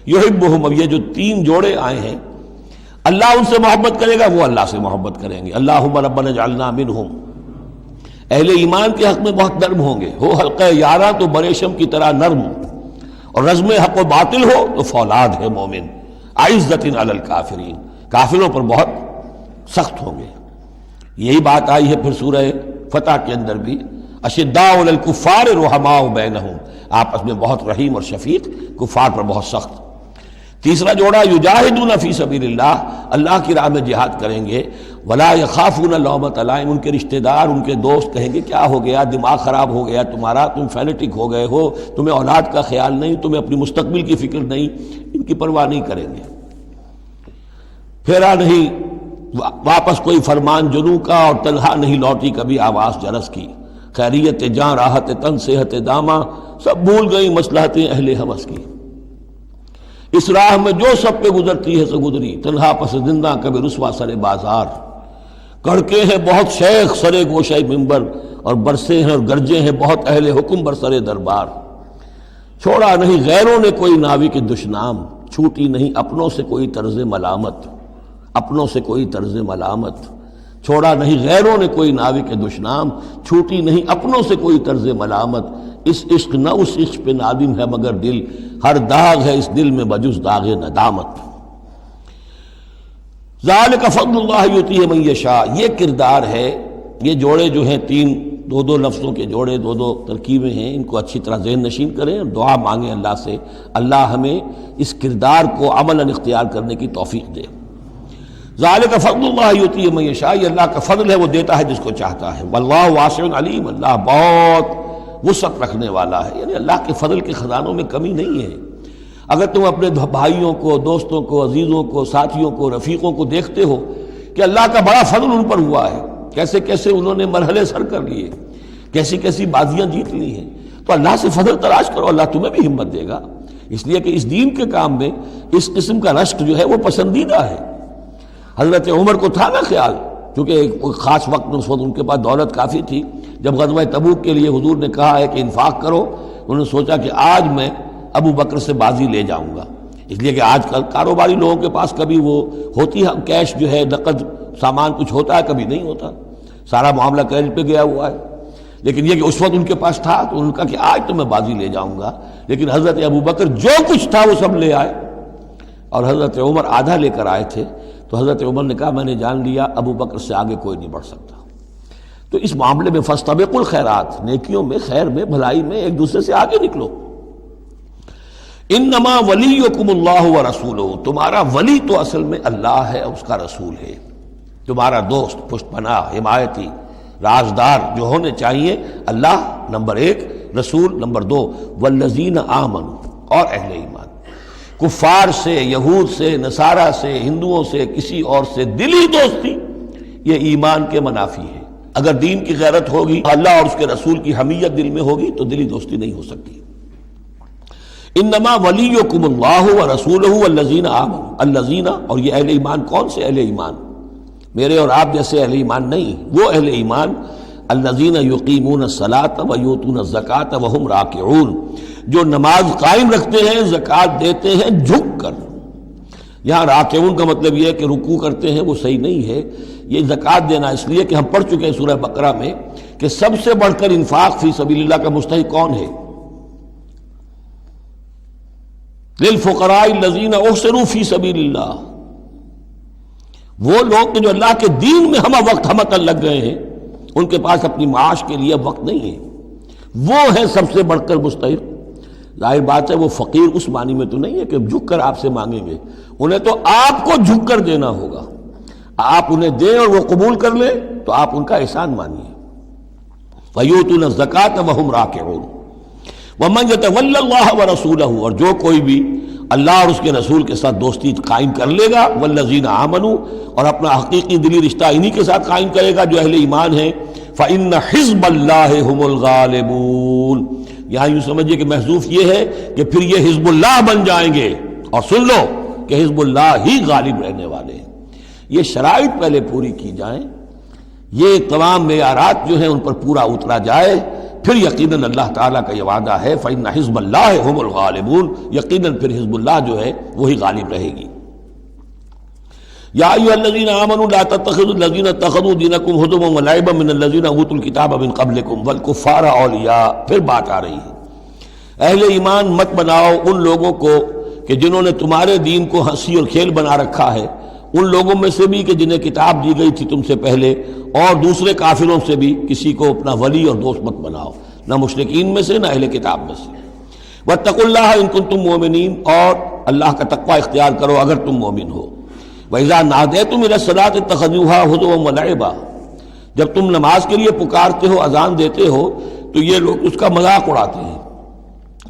یحبہم، اب یہ جو 3 جوڑے آئے ہیں، اللہ ان سے محبت کرے گا، وہ اللہ سے محبت کریں گے. اللہم ربنا اجعلنا منہم، اہل ایمان کے حق میں بہت نرم ہوں گے. ہو حلقہ یاراں تو بریشم کی طرح نرم، اور رزم حق و باطل ہو تو فولاد ہے مومن. عزت علی الکافرین، کافروں پر بہت سخت ہوں گے. یہی بات آئی ہے پھر سورہ فتح کے اندر بھی، اشداء علی الکفار رحماء بینہم، آپس میں بہت رحیم اور شفیق، کفار پر بہت سخت. تیسرا جوڑا یجاہدون فی سبیل اللہ کی راہ میں جہاد کریں گے. ولا یخافون لومۃ لائم، ان کے رشتہ دار، ان کے دوست کہیں گے کیا ہو گیا، دماغ خراب ہو گیا تمہارا، تم فینیٹک ہو گئے ہو، تمہیں اولاد کا خیال نہیں، تمہیں اپنی مستقبل کی فکر نہیں. ان کی پرواہ نہیں کریں گے. پھیرا نہیں واپس کوئی فرمان جنوں کا، اور تنہا نہیں لوٹی کبھی آواز جرس کی، خیریت جاں راحت تن صحت داماں، سب بھول گئی مصلحتیں اہل ہوس کی، اس راہ میں جو سب پہ گزرتی ہے سو گزری، تنہا پس زندہ کبھی رسوا سر بازار، کڑکے ہیں بہت شیخ سرے گوشہ منبر، اور برسے ہیں اور گرجے ہیں بہت اہل حکم بر سر دربار، چھوڑا نہیں غیروں نے کوئی ناوی کے دشنام، چھوٹی نہیں اپنوں سے کوئی طرز ملامت، اپنوں سے کوئی طرز ملامت، چھوڑا نہیں غیروں نے کوئی ناوی کے دشنام، چھوٹی نہیں اپنوں سے کوئی طرز ملامت، اس عشق نہ اس عشق پہ نادم ہے مگر دل، ہر داغ ہے اس دل میں بجز داغ ندامت۔ ذالک فضل اللہ یؤتیہ من یشاء، یہ کردار ہے، یہ جوڑے جو ہیں تین دو دو لفظوں کے جوڑے، دو دو ترکیبیں ہیں، ان کو اچھی طرح ذہن نشین کریں اور دعا مانگیں اللہ سے، اللہ ہمیں اس کردار کو عملاً اختیار کرنے کی توفیق دے۔ ذالک فضل اللہ یؤتیہ من یشاء، یہ اللہ کا فضل ہے، وہ دیتا ہے جس کو چاہتا ہے، واللہ واسع علیم، اللہ بہت وسعت رکھنے والا ہے، یعنی اللہ کے فضل کے خزانوں میں کمی نہیں ہے۔ اگر تم اپنے بھائیوں کو، دوستوں کو، عزیزوں کو، ساتھیوں کو، رفیقوں کو دیکھتے ہو کہ اللہ کا بڑا فضل ان پر ہوا ہے، کیسے کیسے انہوں نے مرحلے سر کر لیے، کیسی کیسی بازیاں جیت لی ہیں، تو اللہ سے فضل تلاش کرو، اللہ تمہیں بھی ہمت دے گا، اس لیے کہ اس دین کے کام میں اس قسم کا رشک جو ہے وہ پسندیدہ ہے۔ حضرت عمر کو تھا نا خیال، کیونکہ ایک خاص وقت میں اس وقت ان کے پاس دولت کافی تھی، جب غزوہ تبوک کے لیے حضور نے کہا ہے کہ انفاق کرو، انہوں نے سوچا کہ آج میں ابو بکر سے بازی لے جاؤں گا، اس لیے کہ آج کل کاروباری لوگوں کے پاس کبھی وہ ہوتی ہے کیش جو ہے، نقد سامان کچھ ہوتا ہے، کبھی نہیں ہوتا، سارا معاملہ کریڈٹ پہ گیا ہوا ہے، لیکن یہ کہ اس وقت ان کے پاس تھا تو انہوں نے کہا کہ آج تو میں بازی لے جاؤں گا، لیکن حضرت ابو بکر جو کچھ تھا وہ سب لے آئے، اور حضرت عمر آدھا لے کر آئے تھے، تو حضرت عمر نے کہا میں نے جان لیا ابو بکر سے آگے کوئی نہیں بڑھ سکتا۔ تو اس معاملے میں فاستبقوا الخیرات، نیکیوں میں، خیر میں، بھلائی میں ایک دوسرے سے آگے نکلو۔ انما ولیکم اللہ ورسولہ، تمہارا ولی تو اصل میں اللہ ہے، اس کا رسول ہے، تمہارا دوست، پشت پناہ، حمایتی، رازدار جو ہونے چاہیے اللہ نمبر ایک، رسول نمبر دو، والذین آمنوا، اور اہل ایمان۔ کفار سے، یہود سے، نصارہ سے، ہندوؤں سے، کسی اور سے دلی دوستی یہ ایمان کے منافی ہے۔ اگر دین کی غیرت ہوگی، اللہ اور اس کے رسول کی حمیت دل میں ہوگی تو دلی دوستی نہیں ہو سکتی۔ انما ولیکم اللہ ورسولہ والذین آمنوا، الذین، اور یہ اہل ایمان کون سے اہل ایمان؟ میرے اور آپ جیسے اہل ایمان نہیں، وہ اہل ایمان الذین یقیمون الصلاۃ ویؤتون الزکاۃ وہم راکعون، جو نماز قائم رکھتے ہیں، زکوٰۃ دیتے ہیں جھک کر۔ یہاں راکعون کا مطلب یہ ہے کہ رکوع کرتے ہیں، وہ صحیح نہیں ہے، یہ زکوٰۃ دینا اس لیے کہ ہم پڑھ چکے ہیں سورہ بقرہ میں کہ سب سے بڑھ کر انفاق فی سبیل اللہ کا مستحق کون ہے؟ للفقراء الذین احصروا فی سبیل اللہ، وہ لوگ کہ جو اللہ کے دین میں ہمہ وقت ہمتن لگ گئے ہیں، ان کے پاس اپنی معاش کے لیے وقت نہیں ہے، وہ ہے سب سے بڑھ کر مستحق۔ ظاہر بات ہے وہ فقیر اس معنی میں تو نہیں ہے کہ جھک کر آپ سے مانگیں گے، انہیں تو آپ کو جھک کر دینا ہوگا، آپ انہیں دیں اور وہ قبول کر لیں تو آپ ان کا احسان مانیے۔ وَيُؤْتُونَ الزَّكَاةَ وَهُمْ رَاكِعُونَ وَمَنْ يَتَوَلَّ اللَّهَ وَرَسُولَهُ، اور جو کوئی بھی اللہ اور اس کے رسول کے ساتھ دوستی قائم کر لے گا، وَالَّذِينَ آمَنُوا، اور اپنا حقیقی دلی رشتہ انہی کے ساتھ قائم کرے گا جو اہل ایمان ہیں، فَإِنَّ حِزْبَ اللَّهِ هُمُ الْغَالِبُونَ، یہاں یوں سمجھیے کہ محذوف یہ ہے کہ پھر یہ حزب اللہ بن جائیں گے، اور سن لو کہ حزب اللہ ہی غالب رہنے والے ہیں۔ یہ شرائط پہلے پوری کی جائیں، یہ تمام معیارات جو ہیں ان پر پورا اترا جائے، پھر یقیناً اللہ تعالیٰ کا یہ وعدہ ہے فَإِنَّ حِزْبَ اللَّهِ هُمُ الْغَالِبُونَ، یقیناً پھر حزب اللہ جو ہے وہی غالب رہے گی۔ یا ایھا الذین آمنوا لا تتخذوا الذین اتخذوا دینکم ہزوا ولعبا من الذین اوتوا الکتاب من قبلکم والکفار اولیاء، پھر بات آ رہی ہے، اہل ایمان مت بناؤ ان لوگوں کو کہ جنہوں نے تمہارے دین کو ہنسی اور کھیل بنا رکھا ہے، ان لوگوں میں سے بھی کہ جنہیں کتاب دی گئی تھی تم سے پہلے، اور دوسرے کافروں سے بھی کسی کو اپنا ولی اور دوست مت بناؤ، نہ مشرکین میں سے نہ اہل کتاب میں سے۔ واتقوا اللہ ان کنتم مؤمنین، اور اللہ کا تقوی اختیار کرو اگر تم مومن ہو۔ وَإِذَا نَادَيْتُمْ إِلَى الصَّلَاةِ اتَّخَذُوهَا هُزُوًا وَلَعِبًا، جب تم نماز کے لیے پکارتے ہو، اذان دیتے ہو، تو یہ لوگ اس کا مذاق اڑاتے ہیں،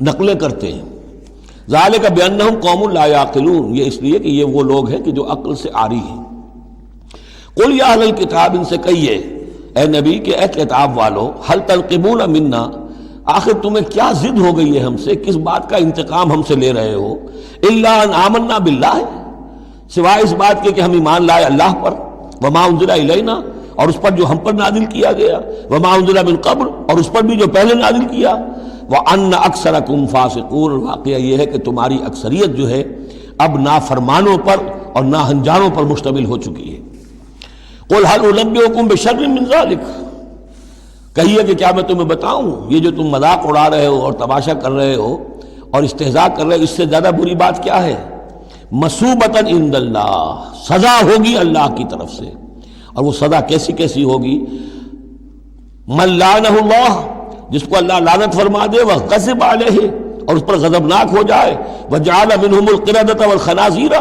نقلیں کرتے ہیں۔ ذَلِكَ بِأَنَّهُمْ قَوْمٌ لَا يَعْقِلُونَ، یہ اس لیے کہ یہ وہ لوگ ہیں کہ جو عقل سے عاری ہیں۔ قل یا اہل الکتاب، ان سے کہیے اے نبی کہ اے کتاب والو، هل تنقمون منا، آخر تمہیں کیا ضد ہو گئی ہے ہم سے، کس بات کا انتقام ہم سے لے رہے ہو، الا ان آمنا باللہ، سوائے اس بات کے کہ ہم ایمان لائے اللہ پر، وما انزل الینا، اور اس پر جو ہم پر نازل کیا گیا، وما انزل من قبل، اور اس پر بھی جو پہلے نازل کیا، وان اکثرکم فاسقون، واقعہ یہ ہے کہ تمہاری اکثریت جو ہے اب نافرمانوں پر اور ناہنجاروں پر مشتمل ہو چکی ہے۔ قل هل انبئکم بشر من ذلک، کہیے کہ کیا میں تمہیں بتاؤں، یہ جو تم مذاق اڑا رہے ہو اور تماشا کر رہے ہو اور استہزاء کر رہے ہو، اس سے زیادہ بری بات کیا ہے، مثوبۃ عند اللہ، سزا ہوگی اللہ کی طرف سے، اور وہ سزا کیسی کیسی ہوگی، من لعنہ اللہ، جس کو اللہ لعنت فرما دے، وغضب علیہ، اور اس پر غضبناک ہو جائے، وجعل منہم القردۃ والخنازیر،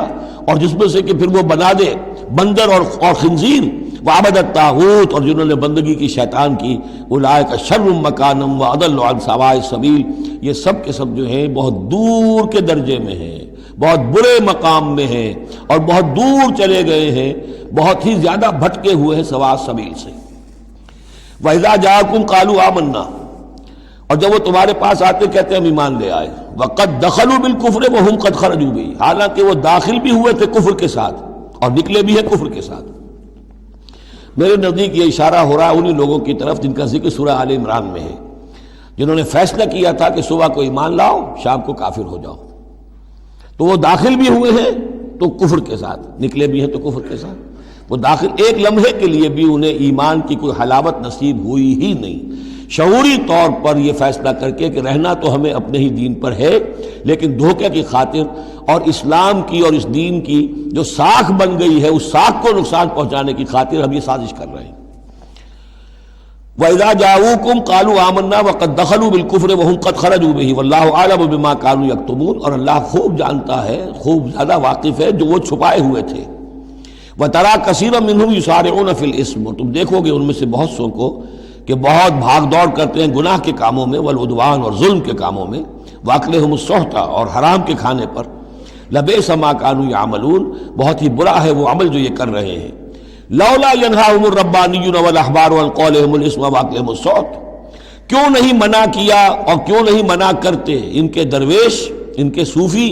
اور جس میں سے کہ پھر وہ بنا دے بندر اور خنزیر، وعبد الطاغوت، اور جنہوں نے بندگی کی شیطان کی، اولئک شر مکانا واضل عن سواء السبیل، یہ سب کے سب جو ہیں بہت دور کے درجے میں ہیں، بہت برے مقام میں ہیں، اور بہت دور چلے گئے ہیں، بہت ہی زیادہ بھٹکے ہوئے ہیں سواء السبیل سے۔ وَإِذَا جَاءَكُمْ قَالُوا آمَنَّا، اور جب وہ تمہارے پاس آتے کہتے ہیں ہم ایمان لے آئے، وَقَدْ دَخَلُوا بِالْكُفْرِ وَهُمْ قَدْ خَرَجُوا بِهِ، حالانکہ وہ داخل بھی ہوئے تھے کفر کے ساتھ اور نکلے بھی ہیں کفر کے ساتھ۔ میرے نزدیک یہ اشارہ ہو رہا ہے انہی لوگوں کی طرف جن کا ذکر سورہ آل عمران میں ہے، جنہوں نے فیصلہ کیا تھا کہ صبح کو ایمان لاؤ، شام کو کافر ہو جاؤ، تو وہ داخل بھی ہوئے ہیں تو کفر کے ساتھ، نکلے بھی ہیں تو کفر کے ساتھ۔ وہ داخل ایک لمحے کے لیے بھی انہیں ایمان کی کوئی حلاوت نصیب ہوئی ہی نہیں، شعوری طور پر یہ فیصلہ کر کے کہ رہنا تو ہمیں اپنے ہی دین پر ہے، لیکن دھوکے کی خاطر اور اسلام کی اور اس دین کی جو ساکھ بن گئی ہے اس ساکھ کو نقصان پہنچانے کی خاطر ہم یہ سازش کر رہے ہیں۔ وَإِذَا جَاءُوكُمْ قَالُوا آمَنَّا وَقَدْ دَخَلُوا بِالْكُفْرِ وَهُمْ قَدْ خَرَجُوا بِهِ وَاللَّهُ أَعْلَمُ بِمَا كَانُوا يَكْتُمُونَ، اور اللہ خوب جانتا ہے، خوب زیادہ واقف ہے جو وہ چھپائے ہوئے تھے۔ وَتَرَىٰ كَثِيرًا مِّنْهُمْ يُسَارِعُونَ فِي الْإِثْمِ، اور تم دیکھو گے ان میں سے بہت سو کو کہ بہت بھاگ دوڑ کرتے ہیں گناہ کے کاموں میں، والعدوان، اور ظلم کے کاموں میں، وَأَكْلِهِمُ السُّحْتَ، اور حرام کے کھانے پر، لَبِئْسَ مَا كَانُوا يَعْمَلُونَ، بہت ہی برا ہے وہ عمل جو یہ کر رہے ہیں۔ لولا ينهاهم الربانيون والاحبار عن قولهم الاسم واكلهم السحت، کیوں نہیں منع کیا اور کیوں نہیں منع کرتے ان کے درویش، ان کے صوفی،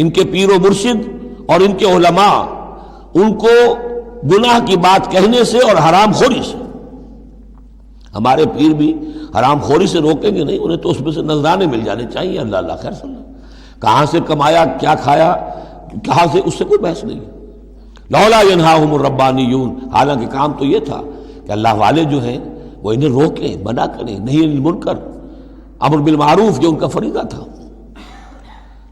ان کے پیر و مرشد اور ان کے علماء ان کو گناہ کی بات کہنے سے اور حرام خوری سے۔ ہمارے پیر بھی حرام خوری سے روکیں گے نہیں، انہیں تو اس میں سے نذرانے مل جانے چاہیے، اللہ اللہ خیر صلی اللہ، کہاں سے کمایا، کیا کھایا، کہاں سے، اس سے کوئی بحث نہیں۔ لولا ینہاہم الربانیون، حالانکہ کام تو یہ تھا کہ اللہ والے جو ہیں وہ انہیں روکیں، منع کریں، نہیں المنکر، امر بالمعروف جو ان کا فریضہ تھا۔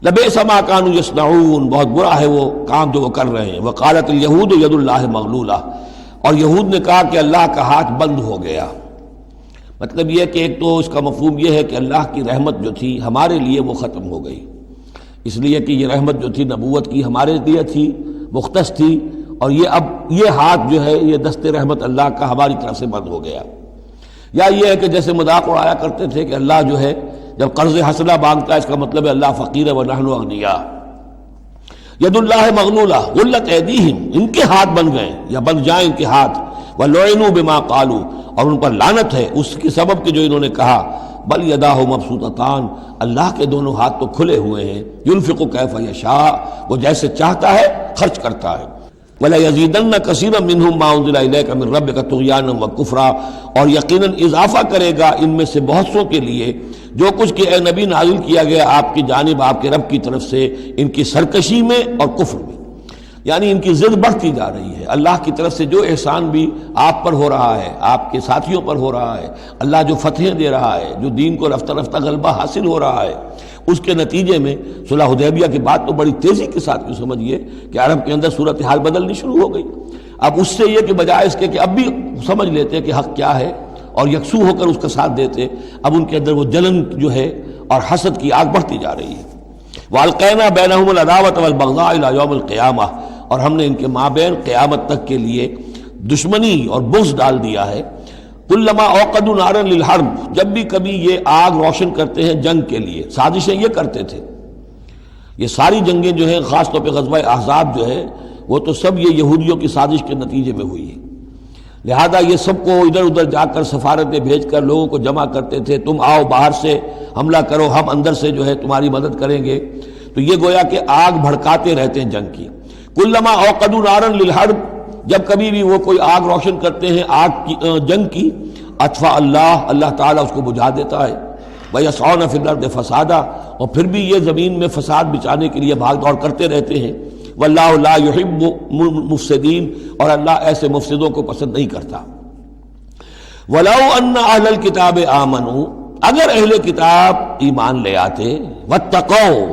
لبئس ما کانوا یصنعون، بہت برا ہے وہ کام جو وہ کر رہے ہیں۔ وقالت الیہود ید اللہ مغلولہ، اور یہود نے کہا کہ اللہ کا ہاتھ بند ہو گیا۔ مطلب یہ کہ ایک تو اس کا مفہوم یہ ہے کہ اللہ کی رحمت جو تھی ہمارے لیے وہ ختم ہو گئی، اس لیے کہ یہ رحمت جو تھی نبوت کی ہمارے لیے تھی، مختص تھی، اور یہ اب یہ ہاتھ جو ہے یہ دست رحمت اللہ کا ہماری طرف سے بند ہو گیا۔ یا یہ ہے کہ جیسے مذاق اڑایا کرتے تھے کہ اللہ جو ہے جب قرض حسنہ مانگتا ہے اس کا مطلب ہے اللہ فقیر ہے ونحن اغنیاء۔ ید اللہ مغلولہ غلت ایدیہم، ان کے ہاتھ بن گئے یا بن جائیں ان کے ہاتھ، وَلُعِنُوا بِمَا قَالُوا، اور ان پر لعنت ہے اس کے سبب کہ جو انہوں نے کہا، بل یداہ مبسوطتان، اللہ کے دونوں ہاتھ تو کھلے ہوئے ہیں، ينفق کیف یشاء، وہ جیسے چاہتا ہے خرچ کرتا ہے۔ وَلَيَزِيدَنَّ كَثِيرًا مِّنْهُم مَّا أُنزِلَ إِلَيْكَ مِن رَّبِّكَ طُغْيَانًا وَكُفْرًا، اور یقیناً اضافہ کرے گا ان میں سے بہت سو کے لیے جو کچھ کہ اے نبی نازل کیا گیا آپ کی جانب آپ کے رب کی طرف سے، ان کی سرکشی میں اور کفر میں، یعنی ان کی ضد بڑھتی جا رہی ہے۔ اللہ کی طرف سے جو احسان بھی آپ پر ہو رہا ہے، آپ کے ساتھیوں پر ہو رہا ہے، اللہ جو فتحیں دے رہا ہے، جو دین کو رفتہ رفتہ غلبہ حاصل ہو رہا ہے، اس کے نتیجے میں صلح حدیبیہ کے بعد تو بڑی تیزی کے ساتھ یہ سمجھیے کہ عرب کے اندر صورتحال بدلنی شروع ہو گئی۔ اب اس سے یہ کہ بجائے اس کے کہ اب بھی سمجھ لیتے کہ حق کیا ہے اور یکسو ہو کر اس کا ساتھ دیتے، اب ان کے اندر وہ جلن جو ہے اور حسد کی آگ بڑھتی جا رہی ہے۔ وَأَلْقَيْنَا بَيْنَهُمُ الْعَدَاوَةَ وَالْبَغْضَاءَ إِلَى يَوْمِ الْقِيَامَةِ، اور ہم نے ان کے مابین قیامت تک کے لیے دشمنی اور بغض ڈال دیا ہے۔ کلما اوقدوا نارا للحرب، جب بھی کبھی یہ آگ روشن کرتے ہیں جنگ کے لیے، سازشیں یہ کرتے تھے۔ یہ ساری جنگیں جو ہیں خاص طور پہ غزوہ احزاب جو ہے وہ تو سب یہ یہودیوں کی سازش کے نتیجے میں ہوئی ہے۔ لہذا یہ سب کو ادھر ادھر جا کر سفارتیں بھیج کر لوگوں کو جمع کرتے تھے، تم آؤ باہر سے حملہ کرو، ہم اندر سے جو ہے تمہاری مدد کریں گے۔ تو یہ گویا کہ آگ بھڑکاتے رہتے ہیں جنگ کی۔ کلما اوقدوا نارا للحرب، جب کبھی بھی وہ کوئی آگ روشن کرتے ہیں آگ کی جنگ کی، اطفا اللہ تعالیٰ اس کو بجھا دیتا ہے۔ وَيَسْعَوْنَ فِي الْأَرْضِ فَسَادًا، اور پھر بھی یہ زمین میں فساد بچانے کے لیے بھاگ دوڑ کرتے رہتے ہیں۔ وَاللَّهُ لَا يُحِبُّ الْمُفْسِدِينَ، اور اللہ ایسے مفسدوں کو پسند نہیں کرتا۔ وَلَوْ أَنَّ أَهْلَ الْكِتَابِ آمَنُوا، اگر اہل کتاب ایمان لے آتے، وَاتَّقَوْا،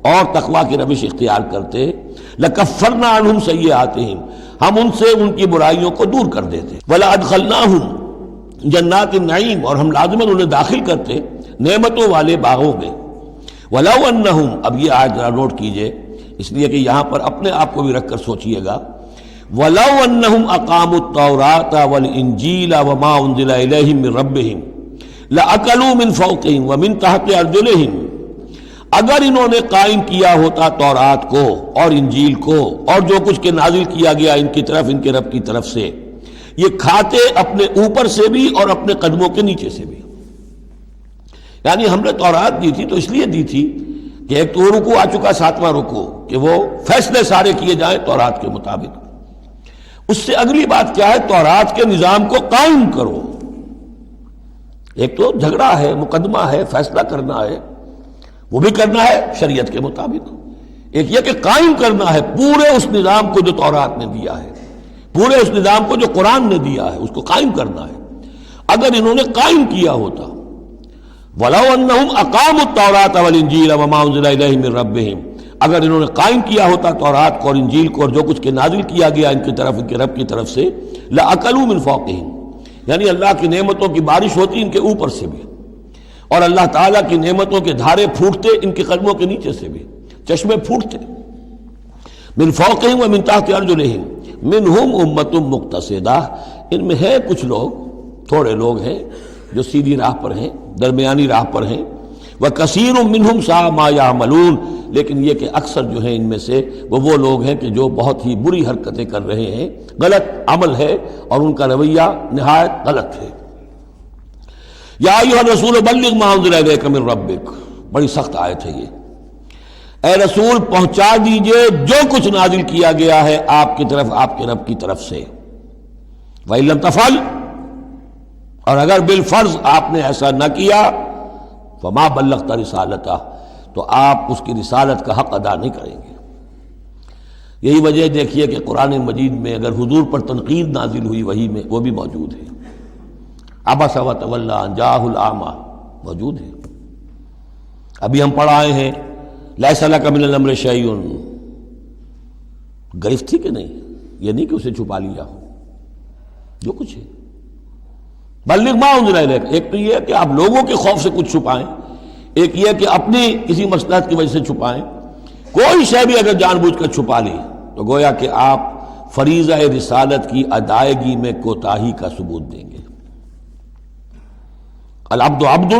اور تقوی کی روش اختیار کرتے، لَكَفَّرْنَا عَنْهُمْ سَيِّئَاتِهِمْ، ہم ان سے ان کی برائیوں کو دور کر دیتے۔ وَلَأَدْخَلْنَاهُمْ جنات النعیم، اور ہم لازماً انہیں داخل کرتے نعمتوں والے باغوں میں۔ وَلَوْ أَنَّهُمْ، اب یہ آیت ذرا نوٹ کیجئے اس لیے کہ یہاں پر اپنے آپ کو بھی رکھ کر سوچئے گا۔ وَلَوْ أَنَّهُمْ أَقَامُوا التَّوْرَاةَ وَالْإِنْجِيلَ وَمَا أُنزِلَ إِلَيْهِمْ مِنْ رَبِّهِمْ لَأَكَلُوا مِنْ فَوْقِهِمْ وَمِنْ تَحْتِ أَرْجُلِهِمْ، اگر انہوں نے قائم کیا ہوتا تورات کو اور انجیل کو اور جو کچھ کے نازل کیا گیا ان کی طرف، ان کے رب کی طرف سے، یہ کھاتے اپنے اوپر سے بھی اور اپنے قدموں کے نیچے سے بھی۔ یعنی ہم نے تورات دی تھی تو اس لیے دی تھی کہ ایک تو رکوع آ چکا، 7واں رکوع، کہ وہ فیصلے سارے کیے جائیں تورات کے مطابق۔ اس سے اگلی بات کیا ہے؟ تورات کے نظام کو قائم کرو۔ ایک تو جھگڑا ہے، مقدمہ ہے، فیصلہ کرنا ہے، وہ بھی کرنا ہے شریعت کے مطابق۔ ایک یہ کہ قائم کرنا ہے پورے اس نظام کو جو تورات نے دیا ہے، پورے اس نظام کو جو قرآن نے دیا ہے، اس کو قائم کرنا ہے۔ اگر انہوں نے قائم کیا ہوتا، وَلَوْ أَنَّهُمْ أَقَامُوا التَّوْرَاةَ وَالْإِنْجِيلَ وَمَا أُنزِلَ إِلَيْهِمْ مِنْ رَبِّهِمْ، اگر انہوں نے قائم کیا ہوتا تورات کو اور انجیل کو اور جو کچھ کے نازل کیا گیا ان کی طرف، ان کے رب کی طرف سے، لَأَكَلُوا مِنْ فَوْقِهِمْ، یعنی اللہ کی نعمتوں کی بارش ہوتی ان کے اوپر سے بھی، اور اللہ تعالیٰ کی نعمتوں کے دھارے پھوٹتے ان کے قدموں کے نیچے سے بھی، چشمے پھوٹتے۔ مِنْ فَوْقِهِمْ وَمِنْ تَحْتِ أَرْجُلِهِمْ مِنْهُمْ أُمَّةٌ مُقْتَصِدَةٌ، ان میں ہے کچھ لوگ، تھوڑے لوگ ہیں جو سیدھی راہ پر ہیں، درمیانی راہ پر ہیں۔ وَكَثِيرٌ مِّنْهُمْ سَاءَ مَا يَعْمَلُونَ، لیکن یہ کہ اکثر جو ہیں ان میں سے وہ لوگ ہیں کہ جو بہت ہی بری حرکتیں کر رہے ہیں، غلط عمل ہے اور ان کا رویہ نہایت غلط ہے۔ یا ایھا الرسول بلغ ما انزل الیک من ربک، بڑی سخت آیت ہے یہ۔ اے رسول پہنچا دیجئے جو کچھ نازل کیا گیا ہے آپ کی طرف، آپ کے رب کی طرف سے۔ وَإِن لَّمْ تَفْعَلْ، اور اگر بالفرض آپ نے ایسا نہ کیا، فما بلغت رسالتہ، تو آپ اس کی رسالت کا حق ادا نہیں کریں گے۔ یہی وجہ دیکھیے کہ قرآن مجید میں اگر حضور پر تنقید نازل ہوئی وحی میں، وہ بھی موجود ہے۔ عبس وتولی ان جاءہ الاعمی موجود ہے۔ ابھی ہم پڑھ آئے ہیں لیس لک من الامر شیء، گرفت تھی کہ نہیں؟ یہ نہیں کہ اسے چھپا لیا ہو، جو کچھ ہے۔ بلغ ما انزل الیک، ایک تو یہ کہ آپ لوگوں کے خوف سے کچھ چھپائیں، ایک یہ کہ اپنی کسی مصلحت کی وجہ سے چھپائیں۔ کوئی شے بھی اگر جان بوجھ کر چھپا لی تو گویا کہ آپ فریضہ رسالت کی ادائیگی میں کوتاہی کا ثبوت دیں گے۔ العبد عبد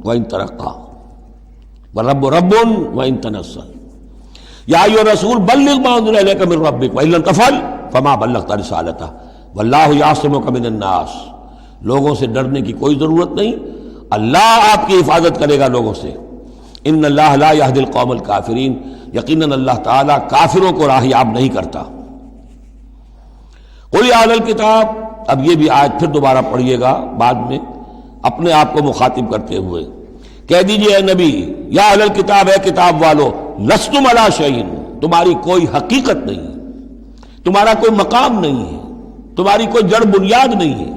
وان ترقى والرب رب وان تنزل، یا ایھا الرسول بلغ ما انزل الیک من ربک وان لم تفعل فما بلغت رسالتہ واللہ یعصمک من الناس، لوگوں سے ڈرنے کی کوئی ضرورت نہیں، اللہ آپ کی حفاظت کرے گا لوگوں سے۔ ان اللہ لا یہدی القوم الکافرین، یقیناً اللہ تعالیٰ کافروں کو راہیاب نہیں کرتا۔ قل یا اہل الکتاب، اب یہ بھی آیت پھر دوبارہ پڑھیے گا بعد میں اپنے آپ کو مخاطب کرتے ہوئے، کہہ دیجئے اے نبی، یا اہل الکتاب، اے کتاب والو، لستم علی شیء، تمہاری کوئی حقیقت نہیں ہے، تمہارا کوئی مقام نہیں ہے، تمہاری کوئی جڑ بنیاد نہیں ہے،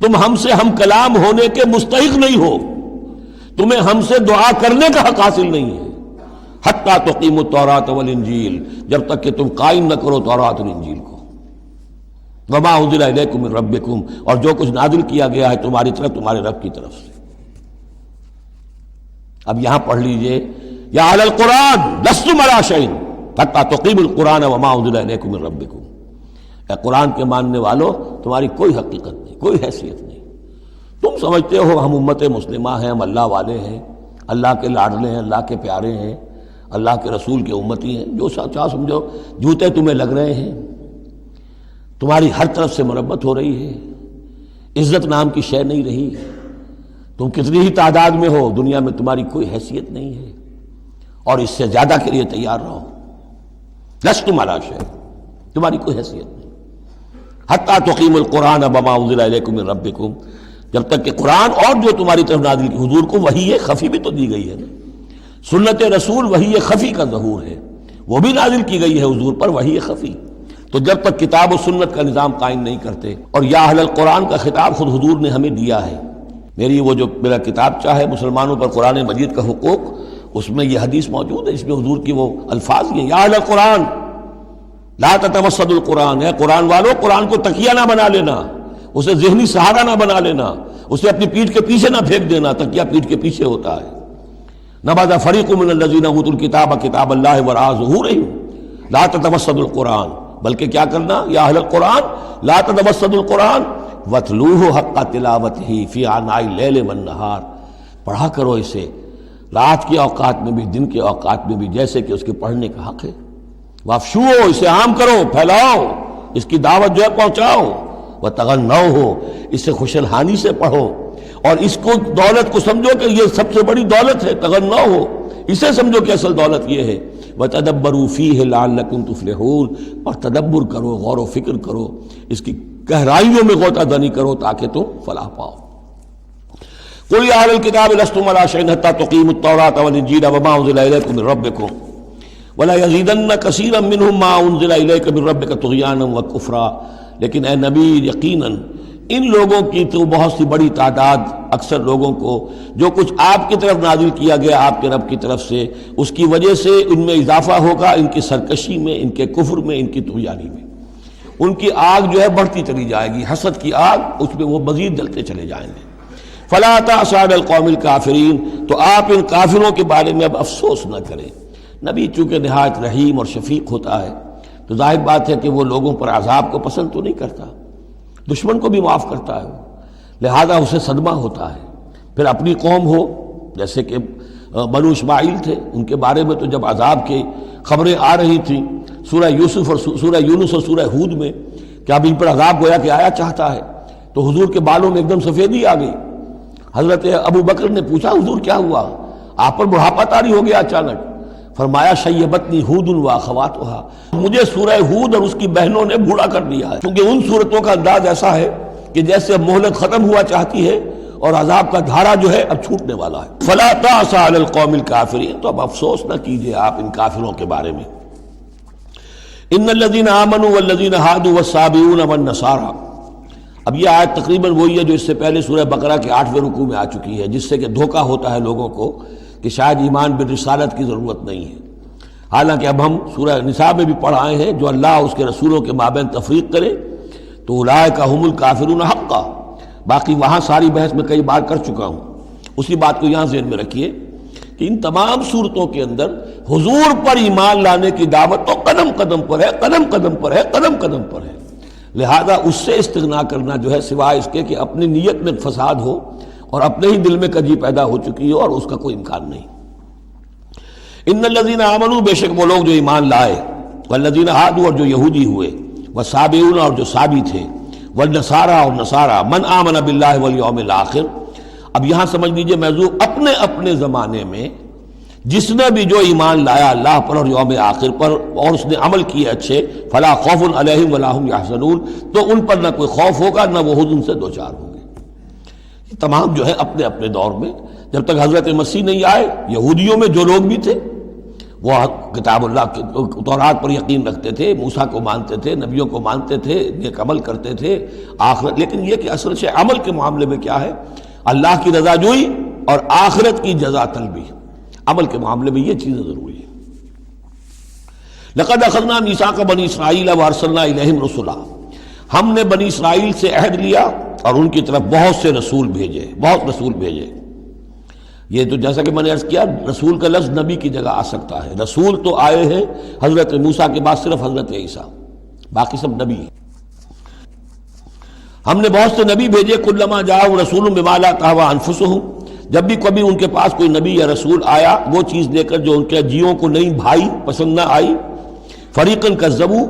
تم ہم سے ہم کلام ہونے کے مستحق نہیں ہو، تمہیں ہم سے دعا کرنے کا حق حاصل نہیں ہے، حتیٰ تقیموا التوراۃ والانجیل، جب تک کہ تم قائم نہ کرو تورات اور انجیل کو، وما انزل الیکم من ربکم، اور جو کچھ نازل کیا گیا ہے تمہاری طرف، تمہارے رب کی طرف سے۔ اب یہاں پڑھ لیجئے، یا اہل القرآن لستم علی شیء حتیٰ تقیموا القرآن وما انزل الیکم من ربکم، اے قرآن کے ماننے والو، تمہاری کوئی حقیقت نہیں، کوئی حیثیت نہیں، تم سمجھتے ہو ہم امت مسلمہ ہیں، ہم اللہ والے ہیں، اللہ کے لاڈلے ہیں، اللہ کے پیارے ہیں، اللہ کے رسول کے امتی ہیں، جو چاہ سمجھو، جوتے تمہیں لگ رہے ہیں، تمہاری ہر طرف سے مرمت ہو رہی ہے، عزت نام کی شے نہیں رہی، تم کتنی ہی تعداد میں ہو، دنیا میں تمہاری کوئی حیثیت نہیں ہے، اور اس سے زیادہ کے لیے تیار رہو، لستم علی شیء، تمہاری کوئی حیثیت نہیں، حتی تقیموا القرآن بما انزل الیکم من ربکم، جب تک کہ قرآن اور جو تمہاری طرف نازل کی، حضور کو وحی خفی بھی تو دی گئی ہے نا، سنت رسول وحی خفی کا ظہور ہے، وہ بھی نازل کی گئی ہے حضور پر وحی خفی، تو جب تک کتاب و سنت کا نظام قائم نہیں کرتے، اور یا اہل القرآن کا خطاب خود حضور نے ہمیں دیا ہے، میرا کتابچہ ہے مسلمانوں پر قرآن مجید کا حقوق، اس میں یہ حدیث موجود ہے، اس میں حضور کی وہ الفاظ ہیں، یا اہل القرآن لا تتوسدوا القرآن، ہے قرآن والوں، قرآن کو تکیہ نہ بنا لینا، اسے ذہنی سہارا نہ بنا لینا، اسے اپنی پیٹھ کے پیچھے نہ پھینک دینا، تکیہ پیٹھ کے پیچھے ہوتا ہے، نبذ فریق من الذین اوتوا الکتاب کتاب اللہ وراء ظہورہم لا تتوسدوا القرآن، بلکہ کیا کرنا، یا اہل القرآن لا تتوسدوا القرآن واتلوہ حق تلاوتہ فی آناء اللیل والنہار، پڑھا کرو اسے رات کے اوقات میں بھی دن کے اوقات میں بھی جیسے کہ اس کے پڑھنے کا حق ہے، وافشوہ، اسے عام کرو، پھیلاؤ، اس کی دعوت جو ہے پہنچاؤ، وتغنوہ، اسے خوش الحانی سے پڑھو، اور اس کو دولت کو سمجھو کہ یہ سب سے بڑی دولت ہے، تغنوہ، اسے سمجھو کہ اصل دولت یہ ہے، وتدبروا فیہ لعلکم تفلحون، اور تدبر کرو، غور و فکر کرو، اس کی گہرائیوں میں غوطہ زنی کرو تاکہ تم فلاح پاؤ۔ قل یا اہل الکتاب لستم علی شیء حتی تقیموا التوراۃ والانجیل وما انزل الیکم من ربکم ولا یزیدن کثیرا منہم ما انزل الیک من ربک طغیانا وکفرا، لیکن اے نبی یقیناً ان لوگوں کی تو بہت سی بڑی تعداد، اکثر لوگوں کو جو کچھ آپ کی طرف نازل کیا گیا آپ کے رب کی طرف سے، اس کی وجہ سے ان میں اضافہ ہوگا، ان کی سرکشی میں، ان کے کفر میں، ان کی طغیانی میں، ان کی آگ جو ہے بڑھتی چلی جائے گی، حسد کی آگ، اس میں وہ مزید جلتے چلے جائیں گے۔ فلا تأس علی القوم الکافرین، تو آپ ان کافروں کے بارے میں اب افسوس نہ کریں۔ نبی چونکہ نہایت رحیم اور شفیق ہوتا ہے تو ظاہر بات ہے کہ وہ لوگوں پر عذاب کو پسند تو نہیں کرتا، دشمن کو بھی معاف کرتا ہے، لہذا اسے صدمہ ہوتا ہے۔ پھر اپنی قوم ہو، جیسے کہ بنو اسماعیل تھے، ان کے بارے میں تو جب عذاب کی خبریں آ رہی تھیں سورہ یوسف اور سورہ یونس اور سورہ ہود میں کہ اب ان پر عذاب گویا کہ آیا چاہتا ہے، تو حضور کے بالوں میں ایک دم سفیدی آ گئی۔ حضرت ابو بکر نے پوچھا حضور کیا ہوا، آپ پر بڑھاپا طاری ہو گیا اچانک؟ فرمایا شیبتنی ہود واخواتھا، مجھے سورہ ہود اور اس کی بہنوں نے بوڑھا کر دیا ہے، کیونکہ ان صورتوں کا انداز ایسا ہے کہ جیسے اب مہلت ختم ہوا چاہتی ہے اور عذاب کا دھارا جو ہے اب چھوٹنے والا ہے۔ فلا تأس علی القوم الکافرین، تو اب افسوس نہ کیجئے آپ ان کافروں کے بارے میں۔ ان الذین آمنوا والذین ہادوا والصابئون والنصارى، اب یہ آیت تقریباً وہی ہے جو اس سے پہلے سورہ بقرہ کے 8ویں رکوع میں آ چکی ہے، جس سے کہ دھوکہ ہوتا ہے لوگوں کو کہ شاید ایمان بالرسالت کی ضرورت نہیں ہے، حالانکہ اب ہم سورہ نساء میں بھی پڑھ آئے ہیں جو اللہ اس کے رسولوں کے مابین تفریق کرے تو اولئک هم الکافرون حقا، باقی وہاں ساری بحث میں کئی بار کر چکا ہوں، اسی بات کو یہاں ذہن میں رکھیے کہ ان تمام صورتوں کے اندر حضور پر ایمان لانے کی دعوت تو قدم قدم پر ہے، قدم قدم پر ہے، قدم قدم پر ہے، لہذا اس سے استغنا کرنا جو ہے سوائے اس کے کہ اپنی نیت میں فساد ہو اور اپنے ہی دل میں کجی پیدا ہو چکی ہو، اور اس کا کوئی امکان نہیں۔ ان الذین آمنوا، بے شک وہ لوگ جو ایمان لائے، والذین ہادوا، اور جو یہودی ہوئے، والصابئون، اور جو صابی تھے، والنصارى، اور نصارى، من آمن باللہ والیوم الآخر، اب یہاں سمجھ لیجئے موضوع اپنے اپنے زمانے میں جس نے بھی جو ایمان لایا اللہ پر اور یوم آخر پر اور اس نے عمل کیے اچھے، فلا خوف علیہم ولا هم یحزنون، تو ان پر نہ کوئی خوف ہوگا نہ وہ حزن سے دوچار ہوں گے۔ یہ تمام جو ہے اپنے اپنے دور میں، جب تک حضرت مسیح نہیں آئے، یہودیوں میں جو لوگ بھی تھے وہ کتاب اللہ کے تورات پر یقین رکھتے تھے، موسیٰ کو مانتے تھے، نبیوں کو مانتے تھے، نیک عمل کرتے تھے آخرت، لیکن یہ کہ اصل سے عمل کے معاملے میں کیا ہے، اللہ کی رضا جوئی اور آخرت کی جزا طلبی، عمل کے معاملے میں یہ چیزیں ضروری ہیں۔ لقد اخذنا میثاق بنی اسرائیل وارسلنا الیہم رسلا، ہم نے بنی اسرائیل سے عہد لیا اور ان کی طرف بہت سے رسول بھیجے، بہت رسول بھیجے۔ یہ تو جیسا کہ میں نے عرض کیا، رسول کا لفظ نبی کی جگہ آ سکتا ہے، رسول تو آئے ہیں حضرت موسیٰ کے بعد صرف حضرت عیسیٰ، باقی سب نبی ہیں۔ ہم نے بہت سے نبی بھیجے، کلما جاء رسول بما لا تهوى انفسهم، جب بھی کبھی ان کے پاس کوئی نبی یا رسول آیا وہ چیز لے کر جو ان کے جیوں کو نہیں بھائی، پسند نہ آئی، فریقاً کذبوا،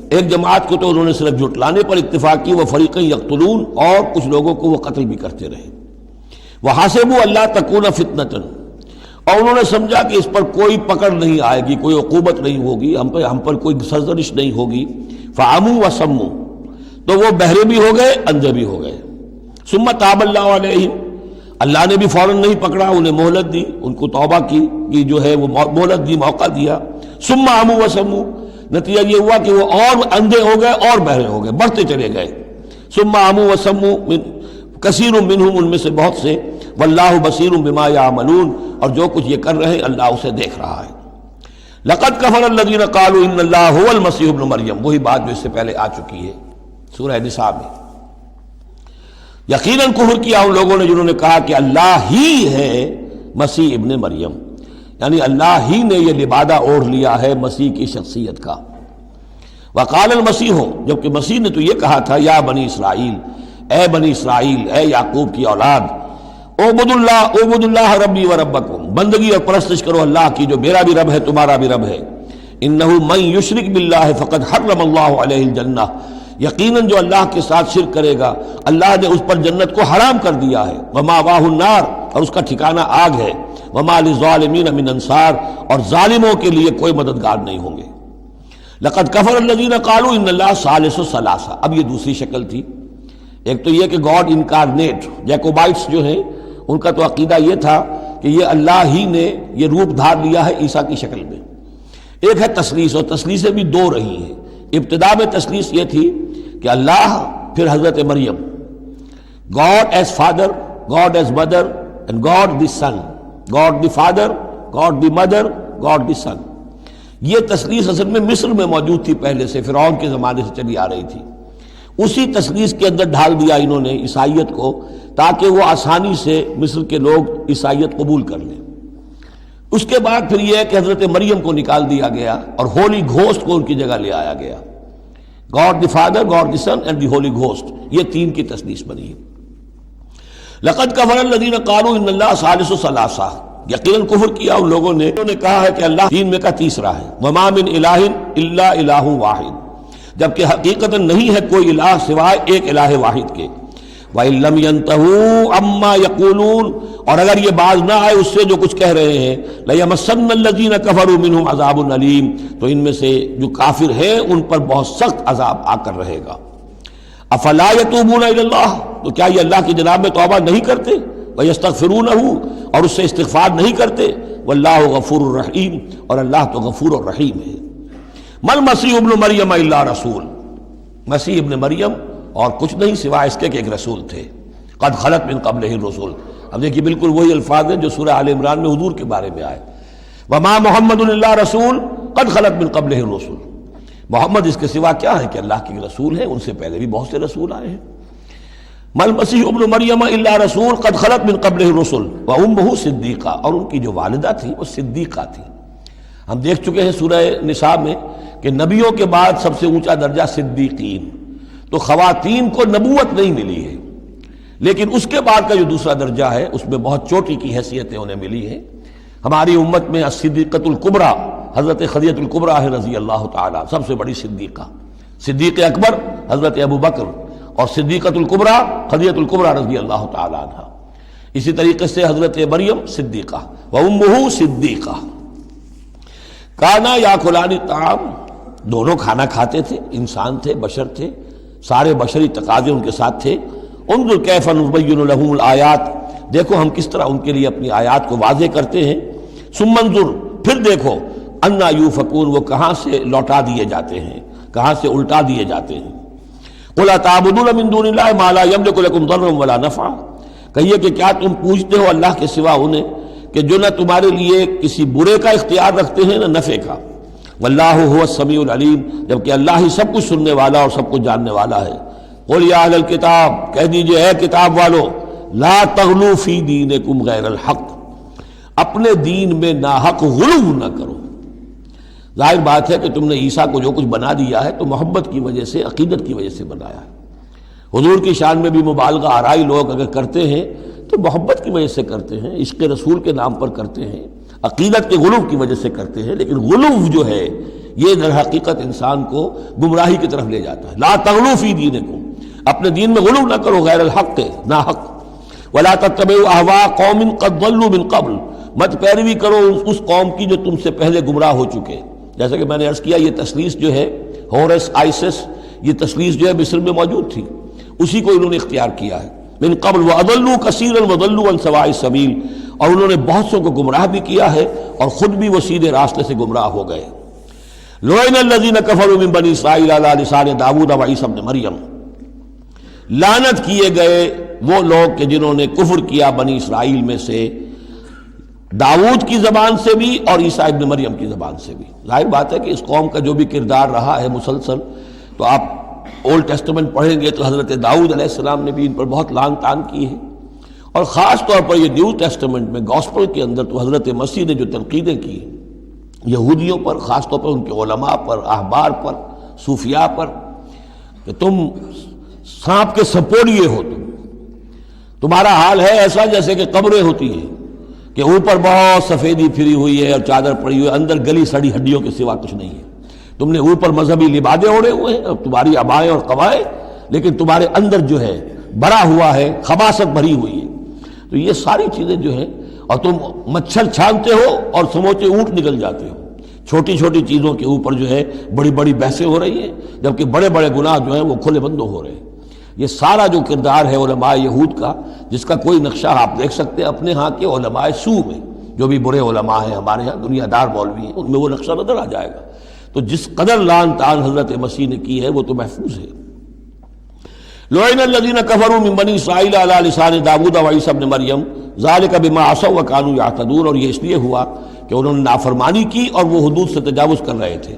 ایک جماعت کو تو انہوں نے صرف جھٹلانے پر اکتفا کی، وہ فریقاً یقتلون، اور کچھ لوگوں کو وہ قتل بھی کرتے رہے۔ وحسبوا اللہ تکون فتنۃ، اور انہوں نے سمجھا کہ اس پر کوئی پکڑ نہیں آئے گی، کوئی عقوبت نہیں ہوگی، ہم پر کوئی سرزنش نہیں ہوگی، فعموا وصموا، تو وہ بہرے بھی ہو گئے، اندھے بھی ہو گئے۔ ثم تاب اللہ علیہم، اللہ نے بھی فوراً نہیں پکڑا، انہیں مہلت دی، ان کو توبہ کی جو ہے وہ مہلت دی، موقع دیا۔ ثم عموا وصموا، نتیجہ یہ ہوا کہ وہ اور اندھے ہو گئے اور بہرے ہو گئے، بڑھتے چلے گئے۔ ثم عموا وصموا کثیر منہم، ان میں سے بہت سے، واللہ بصیر بما یعملون، اور جو کچھ یہ کر رہے ہیں اللہ اسے دیکھ رہا ہے۔ لقد کفر الذین قالوا ان اللہ هو المسیح ابن مریم، وہی بات جو اس سے پہلے آ چکی ہے سورہ نساء میں۔ یقیناً کفر کیا ان لوگوں نے جنہوں نے کہا کہ اللہ ہی ہے مسیح ابن مریم، یعنی اللہ ہی نے یہ لبادہ اوڑھ لیا ہے مسیح کی شخصیت کا۔ وقال المسیح، جبکہ مسیح نے تو یہ کہا تھا یا بنی اسرائیل، اے بنی اسرائیل، اے یعقوب کی اولاد، اعبد اللہ ربی و ربکم، بندگی اور پرستش کرو اللہ کی جو میرا بھی رب ہے تمہارا بھی رب ہے۔ انہ من یشرک باللہ فقد حرم اللہ علیہ الجنہ، یقیناً جو اللہ کے ساتھ شرک کرے گا اللہ نے اس پر جنت کو حرام کر دیا ہے، ومأواہ النار، اور اس کا ٹھکانہ آگ ہے، وما للظالمین من انصار، اور ظالموں کے لیے کوئی مددگار نہیں ہوں گے۔ لقد کفر الذین قالوا ان اللہ ثالث ثلاثہ، اب یہ دوسری شکل تھی۔ ایک تو یہ کہ گاڈ انکارنیٹ، جیکوبائٹس جو ہیں ان کا تو عقیدہ یہ تھا کہ یہ اللہ ہی نے یہ روپ دھار لیا ہے عیسیٰ کی شکل میں۔ ایک ہے تثلیث، اور تثلیثیں بھی دو رہی ہیں۔ ابتدا میں تثلیث یہ تھی کہ اللہ، پھر حضرت مریم، God is father, God is mother, and God the son, God the father, God the mother, God the son. یہ تثلیث اصل میں مصر میں موجود تھی پہلے سے، فرعون کے زمانے سے چلی آ رہی تھی۔ اسی تثلیث کے اندر ڈھال دیا انہوں نے عیسائیت کو، تاکہ وہ آسانی سے مصر کے لوگ عیسائیت قبول کر لیں۔ اس کے بعد پھر یہ ہے کہ حضرت مریم کو نکال دیا گیا اور ہولی گھوسٹ کو ان کی جگہ لے آیا گیا۔ God the father, God the son and the holy ghost, یہ تین کی تثلیث بنی ہے۔ لقد کفر الذین قالوا ان اللہ ثالث ثلاثہ، یقیناً کفر کیا ان لوگوں نے انہوں نے کہا ہے کہ اللہ تین میں کا تیسرا ہے۔ وما من الہ الا الہ واحد، جبکہ حقیقتاً نہیں ہے کوئی الہ سوائے ایک الہ واحد کے۔ وَإِن لَّمْ يَنْتَهُوا عَمَّا يَقُولُونَ، اور اگر یہ باز نہ آئے اس سے جو کچھ کہہ رہے ہیں، لَيَمَسَّنَّ الَّذِينَ كَفَرُوا مِنْهُمْ عَذَابٌ أَلِيمٌ، تو ان میں سے جو کافر ہیں ان پر بہت سخت عذاب آ کر رہے گا۔ أَفَلَا يَتُوبُونَ إِلَى اللَّهِ، تو کیا یہ اللہ کی جناب میں توبہ نہیں کرتے؟ وَيَسْتَغْفِرُونَهُ، اور اس سے استغفار نہیں کرتے؟ وَاللَّهُ غَفُورٌ رَحِيمٌ، اور اللہ تو غفور اور رحیم ہے۔ مَا الْمَسِيحُ ابْنُ مَرْيَمَ إِلَّا رَسُولٌ، مسیح ابن مریم اور کچھ نہیں سوائے اس کے کہ ایک رسول تھے۔ قد خلت من قبلہ الرسل، اب دیکھیے بالکل وہی الفاظ ہیں جو سورہ آل عمران میں حضور کے بارے میں آئے، وما محمد الا رسول قد خلت من قبلہ الرسل، محمد اس کے سوا کیا ہے کہ اللہ کے رسول ہیں، ان سے پہلے بھی بہت سے رسول آئے ہیں۔ ما المسیح ابن مریم الا رسول قد خلت من قبلہ الرسل وامہ صدیقہ، اور ان کی جو والدہ تھی وہ صدیقہ تھی۔ ہم دیکھ چکے ہیں سورہ نساء میں کہ نبیوں کے بعد سب سے اونچا درجہ صدیقین، تو خواتین کو نبوت نہیں ملی ہے، لیکن اس کے بعد کا جو دوسرا درجہ ہے اس میں بہت چوٹی کی حیثیتیں انہیں ملی ہیں۔ ہماری امت میں الصدیقۃ الکبریٰ حضرت خدیجہ الکبریٰ رضی اللہ تعالیٰ، سب سے بڑی صدیقہ، صدیق اکبر حضرت ابو بکر، اور صدیقۃ الکبریٰ خدیجہ الکبریٰ رضی اللہ تعالیٰ عنہ۔ اسی طریقے سے حضرت مریم صدیقہ وامہ صدیقہ۔ کانا یاکلان الطعام، دونوں کھانا کھاتے تھے، انسان تھے، بشر تھے، سارے بشری تقاضے ان کے ساتھ تھے۔ انظر کیف نبین لہم الآیات، دیکھو ہم کس طرح ان کے لیے اپنی آیات کو واضح کرتے ہیں۔ ثم انظر، پھر دیکھو، انا یوفکون، وہ کہاں سے لوٹا دیے جاتے ہیں، کہاں سے الٹا دیے جاتے ہیں۔ قل اتعبدون من دون اللہ ما لا یملک لکم ضرا ولا نفعا، کہیے کہ کیا تم پوچھتے ہو اللہ کے سوا انہیں کہ جو نہ تمہارے لیے کسی برے کا اختیار رکھتے ہیں نہ نفع کا۔ واللہ هو السمیع العلیم، جبکہ اللہ ہی سب کچھ سننے والا اور سب کچھ جاننے والا ہے۔ قل یا اہل الکتاب، کہہ دیجئے اے کتاب والو، لا تغلو فی دینکم غیر الحق، اپنے دین میں ناحق غلو نہ کرو۔ ظاہر بات ہے کہ تم نے عیسیٰ کو جو کچھ بنا دیا ہے تو محبت کی وجہ سے، عقیدت کی وجہ سے بنایا ہے۔ حضور کی شان میں بھی مبالغہ آرائی لوگ اگر کرتے ہیں تو تو محبت کی وجہ سے کرتے ہیں، عشق رسول کے نام پر کرتے ہیں، عقیدت کے غلو کی وجہ سے کرتے ہیں، لیکن غلو جو ہے یہ در حقیقت انسان کو گمراہی کی طرف لے جاتا ہے۔ لا تغلو فی دینکم، اپنے دین میں غلو نہ کرو غیر الحق ناحق، ولا تتبعوا اهواء قوم قد ضلوا من قبل، مت پیروی کرو اس قوم کی جو تم سے پہلے گمراہ ہو چکے۔ جیسا کہ میں نے عرض کیا، یہ تثلیث جو ہے ہورس آئسس، یہ تثلیث جو ہے مصر میں موجود تھی، اسی کو انہوں نے اختیار کیا ہے۔ من قبل واضلوا كثيرا وضلوا عن سواء السبيل، اور انہوں نے بہت سو کو گمراہ بھی کیا ہے اور خود بھی وہ سیدھے راستے سے گمراہ ہو گئے۔ لعن الذين كفروا من بني اسرائيل على لسان داود وعيسى ابن مريم، لعنت کیے گئے وہ لوگ کہ جنہوں نے کفر کیا بنی اسرائیل میں سے داؤد کی زبان سے بھی اور عیسیٰ ابن مریم کی زبان سے بھی۔ ظاہر بات ہے کہ اس قوم کا جو بھی کردار رہا ہے مسلسل، تو آپ اولڈ ٹیسٹمنٹ پڑھیں گے تو حضرت داؤد علیہ السلام نے بھی ان پر بہت لعن طعن کی ہے، اور خاص طور پر یہ نیو ٹیسٹمنٹ میں گاسپل کے اندر تو حضرت مسیح نے جو تنقیدیں کی یہودیوں پر، خاص طور پر ان کے علماء پر، احبار پر، صوفیاء پر، کہ تم سانپ کے سپوڑیے ہو، تمہارا حال ہے ایسا جیسے کہ قبریں ہوتی ہیں کہ اوپر بہت سفیدی پھری ہوئی ہے اور چادر پڑی ہوئی ہے، اندر گلی سڑی ہڈیوں کے سوا کچھ نہیں ہے۔ تم نے اوپر مذہبی لبادے اوڑے ہوئے ہیں اور تمہاری ابائیں اور قبائیں، لیکن تمہارے اندر جو ہے بھرا ہوا ہے، خباثت بھری ہوئی ہے۔ تو یہ ساری چیزیں جو ہیں، اور تم مچھر چھانتے ہو اور سموچے اونٹ نکل جاتے ہو، چھوٹی چھوٹی چیزوں کے اوپر جو ہے بڑی بڑی بحثیں ہو رہی ہیں، جبکہ بڑے بڑے گناہ جو ہیں وہ کھلے بندوں ہو رہے ہیں۔ یہ سارا جو کردار ہے علماء یہود کا، جس کا کوئی نقشہ آپ دیکھ سکتے ہیں اپنے ہاں کے علماء سو میں، جو بھی برے علماء ہیں ہمارے ہاں دنیا دار مولوی ہیں، ان میں وہ نقشہ نظر آ جائے گا۔ تو جس قدر لعن طعن حضرت مسیح نے کی ہے وہ تو محفوظ ہے۔ لعن الذین کفروا من بنی اسرائیل علی لسان داؤد وعیسی ابن مریم ذلک بما عصوا وکانوا یعتدون، اور یہ اس لیے ہوا کہ انہوں نے نافرمانی کی اور وہ حدود سے تجاوز کر رہے تھے۔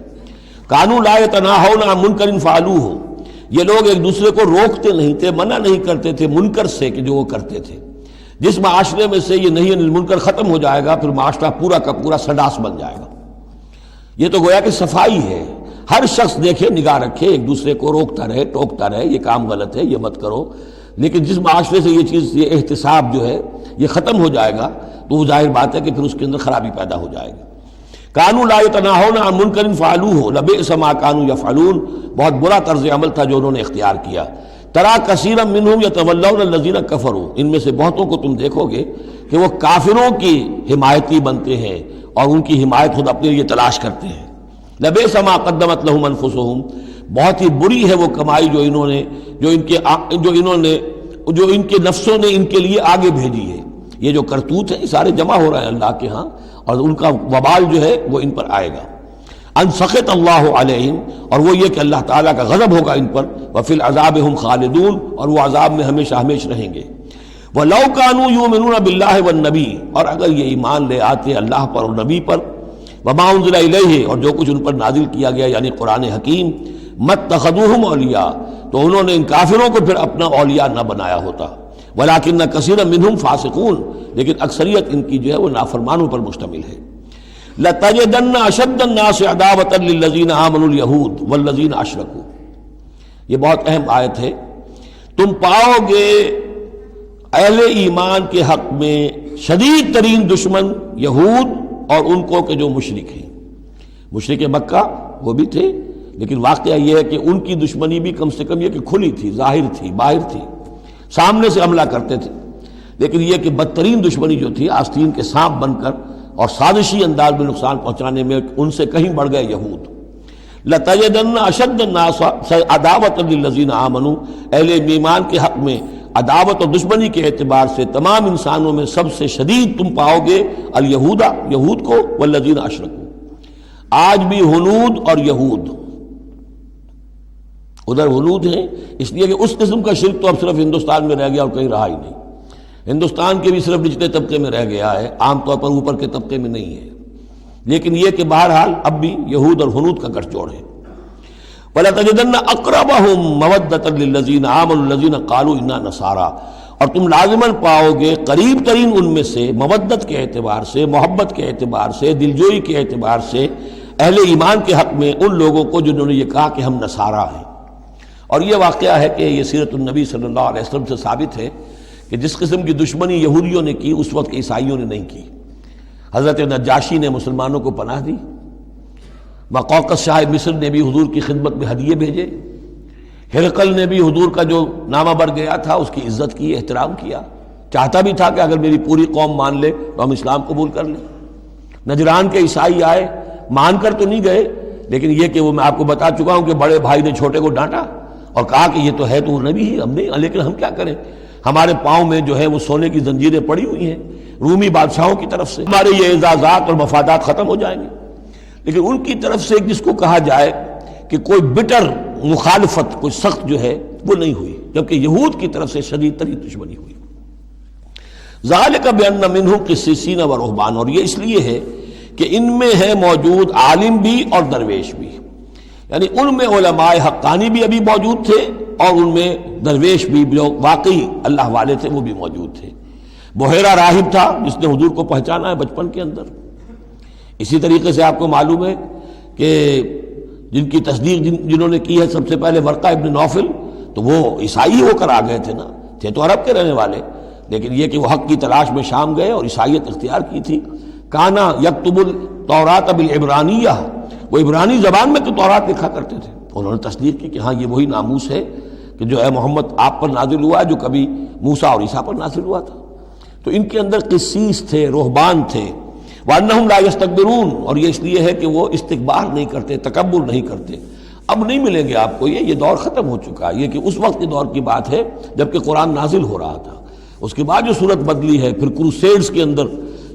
کانوا لا یتناہون عن منکر فعلوہ، یہ لوگ ایک دوسرے کو روکتے نہیں تھے، منع نہیں کرتے تھے منکر سے کہ جو وہ کرتے تھے۔ جس معاشرے میں سے یہ نہیں عن المنکر ختم ہو جائے گا، پھر معاشرہ پورا کا پورا سڈاس بن جائے گا۔ یہ تو گویا کہ صفائی ہے، ہر شخص دیکھے، نگاہ رکھے، ایک دوسرے کو روکتا رہے، ٹوکتا رہے، یہ کام غلط ہے، یہ مت کرو۔ لیکن جس معاشرے سے یہ چیز، یہ احتساب جو ہے یہ ختم ہو جائے گا، تو وہ ظاہر بات ہے کہ پھر اس کے اندر خرابی پیدا ہو جائے گی۔ کانوا لا یتناہون عن منکر فعلوہ لبئس ما کانوا یفعلون، بہت برا طرز عمل تھا جو انہوں نے اختیار کیا۔ ترا کثیرا منہم یتولون الذین کفروا، ان میں سے بہتوں کو تم دیکھو گے کہ وہ کافروں کی حمایتی بنتے ہیں اور ان کی حمایت خود اپنے لیے تلاش کرتے ہیں۔ لبئس ما قدمت لہم انفسہم، بہت ہی بری ہے وہ کمائی جو ان کے نفسوں نے ان کے لیے آگے بھیجی ہے۔ یہ جو کرتوت ہے سارے جمع ہو رہے ہیں اللہ کے ہاں، اور ان کا وبال جو ہے وہ ان پر آئے گا۔ ان سخط اللہ علیہم، اور وہ یہ کہ اللہ تعالیٰ کا غضب ہوگا ان پر، وفی العذاب ہم خالدون، اور وہ عذاب میں ہمیشہ ہمیشہ رہیں گے۔ وَلَوْ كَانُوا يُؤْمِنُونَ بِاللَّهِ وَالنَّبِيِّ، اور اگر یہ ایمان لے آتے اللہ پر اور نبی پر، وَمَا أُنزِلَ إِلَيْهِ، اور جو کچھ ان پر نازل کیا گیا یعنی قرآن حکیم، مَتَّخَذُوهُمْ أَوْلِيَاءَ، تو انہوں نے ان کافروں کو پھر اپنا اولیاء نہ بنایا ہوتا۔ وَلَكِنَّ كَثِيرًا مِّنْهُمْ فَاسِقُونَ، لیکن اکثریت ان کی جو ہے وہ نافرمانوں پر مشتمل ہے۔ لَتَجِدَنَّ أَشَدَّ النَّاسِ عَدَاوَةً لِلَّذِينَ آمَنُوا الْيَهُودَ وَالَّذِينَ أَشْرَكُوا، یہ بہت اہم آیت ہے۔ تم پاؤ گے اہل ایمان کے حق میں شدید ترین دشمن یہود اور ان کو کہ جو مشرک ہیں۔ مشرک مکہ وہ بھی تھے، لیکن واقعہ یہ ہے کہ ان کی دشمنی بھی کم سے کم یہ کہ کھلی تھی، ظاہر تھی، باہر تھی، سامنے سے حملہ کرتے تھے، لیکن یہ کہ بدترین دشمنی جو تھی آستین کے سانپ بن کر اور سازشی انداز میں نقصان پہنچانے میں ان سے کہیں بڑھ گئے یہود۔ لَتَجِدَنَّ أَشَدَّ النَّاسِ عَدَاوَةً لِلَّذِينَ آمَنُوا، اہل ایمان کے حق میں عداوت اور دشمنی کے اعتبار سے تمام انسانوں میں سب سے شدید تم پاؤ گے الیہود، یہود کو، والذین اشرکوا۔ آج بھی ہنود اور یہود، ادھر ہنود ہیں اس لیے کہ اس قسم کا شرک تو اب صرف ہندوستان میں رہ گیا اور کہیں رہا ہی نہیں۔ ہندوستان کے بھی صرف نچلے طبقے میں رہ گیا ہے، عام طور پر اوپر کے طبقے میں نہیں ہے، لیکن یہ کہ بہرحال اب بھی یہود اور ہنود کا گٹھ جوڑ ہے۔ وَلَتَجِدَنَّ أَقْرَبَهُمْ مَوَدَّةً لِلَّذِينَ آمَنُوا الَّذِينَ قَالُوا إِنَّا نَصَارَىٰ، اور تم لازماً پاؤ گے قریب ترین ان میں سے، مودت کے اعتبار سے، محبت کے اعتبار سے، دلجوئی کے اعتبار سے، اہل ایمان کے حق میں ان لوگوں کو جنہوں نے یہ کہا کہ ہم نصارہ ہیں۔ اور یہ واقعہ ہے کہ یہ سیرت النبی صلی اللہ علیہ وسلم سے ثابت ہے کہ جس قسم کی دشمنی یہودیوں نے کی اس وقت عیسائیوں نے نہیں کی۔ حضرت نجاشی نے مسلمانوں کو پناہ دی، مقوقس شاہ مصر نے بھی حضور کی خدمت میں ہدیے بھیجے، ہرقل نے بھی حضور کا جو نامہ بر گیا تھا اس کی عزت کی، احترام کیا، چاہتا بھی تھا کہ اگر میری پوری قوم مان لے تو ہم اسلام قبول کر لیں۔ نجران کے عیسائی آئے، مان کر تو نہیں گئے، لیکن یہ کہ وہ میں آپ کو بتا چکا ہوں کہ بڑے بھائی نے چھوٹے کو ڈانٹا اور کہا کہ یہ تو ہے تو نبی ہی، ہم نہیں، لیکن ہم کیا کریں، ہمارے پاؤں میں جو ہے وہ سونے کی زنجیریں پڑی ہوئی ہیں رومی بادشاہوں کی طرف سے، ہمارے یہ اعزازات اور مفادات ختم ہو جائیں گے۔ لیکن ان کی طرف سے جس کو کہا جائے کہ کوئی بٹر مخالفت، کوئی سخت جو ہے وہ نہیں ہوئی، جبکہ یہود کی طرف سے شدید ترین دشمنی ہوئی۔ ذالک بان منہم قسیسین و رہبان، اور یہ اس لیے ہے کہ ان میں ہے موجود عالم بھی اور درویش بھی، یعنی ان میں علماء حقانی بھی ابھی موجود تھے اور ان میں درویش بھی جو واقعی اللہ والے تھے وہ بھی موجود تھے۔ بحیرہ راہب تھا جس نے حضور کو پہچانا ہے بچپن کے اندر۔ اسی طریقے سے آپ کو معلوم ہے کہ جن کی تصدیق جنہوں نے کی ہے سب سے پہلے ورقہ ابن نوفل، تو وہ عیسائی ہو کر آ گئے تھے نا، تھے تو عرب کے رہنے والے، لیکن یہ کہ وہ حق کی تلاش میں شام گئے اور عیسائیت اختیار کی تھی۔ کانا یکتب التوراۃ بالعبرانیہ، وہ عبرانی زبان میں تو تورات لکھا کرتے تھے، انہوں نے تصدیق کی کہ ہاں یہ وہی ناموس ہے کہ جو ہے محمد آپ پر نازل ہوا ہے، جو کبھی موسیٰ اور عیسیٰ پر نازل ہوا تھا۔ تو ان کے اندر قسیس تھے، رہبان تھے، وَأَنَّهُمْ لَا يَسْتَكْبِرُونَ، اور یہ اس لیے ہے کہ وہ استکبار نہیں کرتے، تکبر نہیں کرتے۔ اب نہیں ملیں گے آپ کو، یہ دور ختم ہو چکا ہے، یہ کہ اس وقت کے دور کی بات ہے جبکہ قرآن نازل ہو رہا تھا۔ اس کے بعد جو صورت بدلی ہے، پھر کروسیڈز کے اندر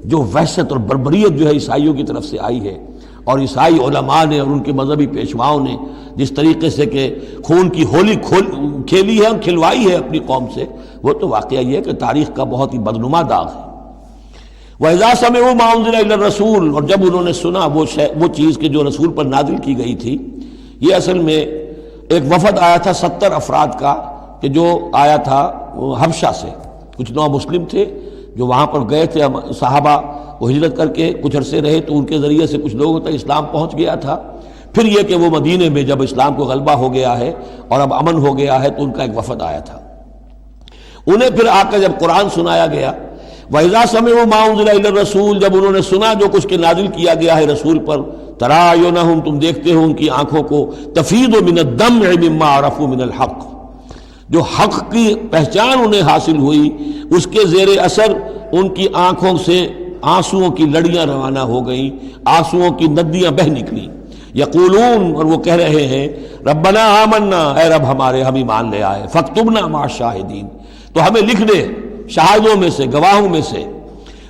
جو وحشت اور بربریت جو ہے عیسائیوں کی طرف سے آئی ہے، اور عیسائی علماء نے اور ان کے مذہبی پیشواؤں نے جس طریقے سے کہ خون کی ہولی کھیلی ہے اور کھلوائی ہے اپنی قوم سے، وہ تو واقعہ یہ ہے کہ تاریخ کا بہت ہی بدنما داغ ہے۔ وَإِذَا سَمِعُوا مَا أُنزِلَ إِلَى الرَّسُولِ، اور جب انہوں نے سنا وہ چیز کہ جو رسول پر نازل کی گئی تھی۔ یہ اصل میں ایک وفد آیا تھا 70 افراد کا، کہ جو آیا تھا حبشہ سے، کچھ نو مسلم تھے جو وہاں پر گئے تھے، صحابہ وہ ہجرت کر کے کچھ عرصے رہے تو ان کے ذریعے سے کچھ لوگوں تک اسلام پہنچ گیا تھا۔ پھر یہ کہ وہ مدینے میں جب اسلام کو غلبہ ہو گیا ہے اور اب امن ہو گیا ہے تو ان کا ایک وفد آیا تھا۔ انہیں پھر آ کر جب قرآن سنایا گیا، وَإِذَا سَمِعُوا مَا أُنزِلَ إِلَى الرَّسُولِ، جب انہوں نے سنا جو کچھ کہ نازل کیا گیا ہے رسول پر، تَرَىٰ أَعْيُنَهُمْ، تم دیکھتے ہو ان کی آنکھوں کو، تَفِيضُ مِنَ الدَّمْعِ مِمَّا عَرَفُوا مِنَ الْحَقِّ، جو حق کی پہچان انہیں حاصل ہوئی اس کے زیر اثر ان کی آنکھوں سے آنسوؤں کی لڑیاں روانہ ہو گئیں، آنسوؤں کی ندیاں بہہ نکلیں۔ یقولون، اور وہ کہہ رہے ہیں، ربنا آمنا، اے رب ہمارے ہم ایمان لے آئے، فاکتبنا مع الشاہدین، تو ہمیں لکھ دے شاہدوں میں سے، گواہوں میں سے۔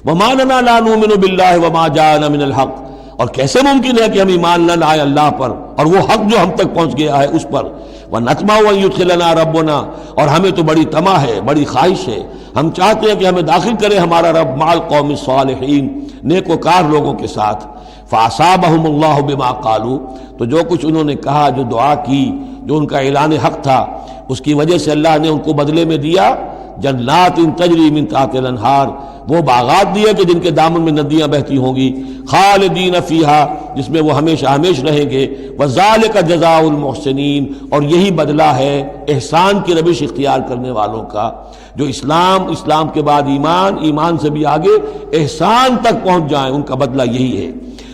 وما لنا لا نؤمن باللہ وما جاءنا من الحق، اور کیسے ممکن ہے کہ ہم ایمان نہ لائیں اللہ پر اور وہ حق جو ہم تک پہنچ گیا ہے اس پر۔ وَنَطْمَعُ أَن يُدْخِلَنَا رَبُّنَا، اور ہمیں تو بڑی طمع ہے، بڑی خواہش ہے، ہم چاہتے ہیں کہ ہمیں داخل کرے ہمارا رب مع القوم الصالحین، نیک وکار لوگوں کے ساتھ۔ فَأَصَابَهُمُ اللَّهُ بِمَا قَالُوا، تو جو کچھ انہوں نے کہا، جو دعا کی، جو ان کا اعلان حق تھا، اس کی وجہ سے اللہ نے ان کو بدلے میں دیا جنات تجری من تحت الانہار، وہ باغات دیے کہ جن کے دامن میں ندیاں بہتی ہوں گی، خالدین فیہا، جس میں وہ ہمیشہ ہمیش رہیں گے، وذالک جزاء المحسنین، اور یہی بدلہ ہے احسان کی روش اختیار کرنے والوں کا، جو اسلام کے بعد ایمان سے بھی آگے احسان تک پہنچ جائیں، ان کا بدلہ یہی ہے۔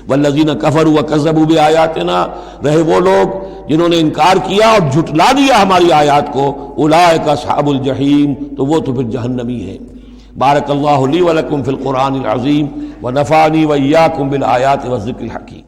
والذین کفروا وکذبوا بآیاتنا، رہے وہ لوگ جنہوں نے انکار کیا اور جھٹلا دیا ہماری آیات کو، اولئک اصحاب الجحیم، تو وہ تو پھر جہنمی ہے۔ بارک اللہ لی ولکم فی القرآن العظیم ونفعنی وإیاکم بالآیات والذکر الحکیم۔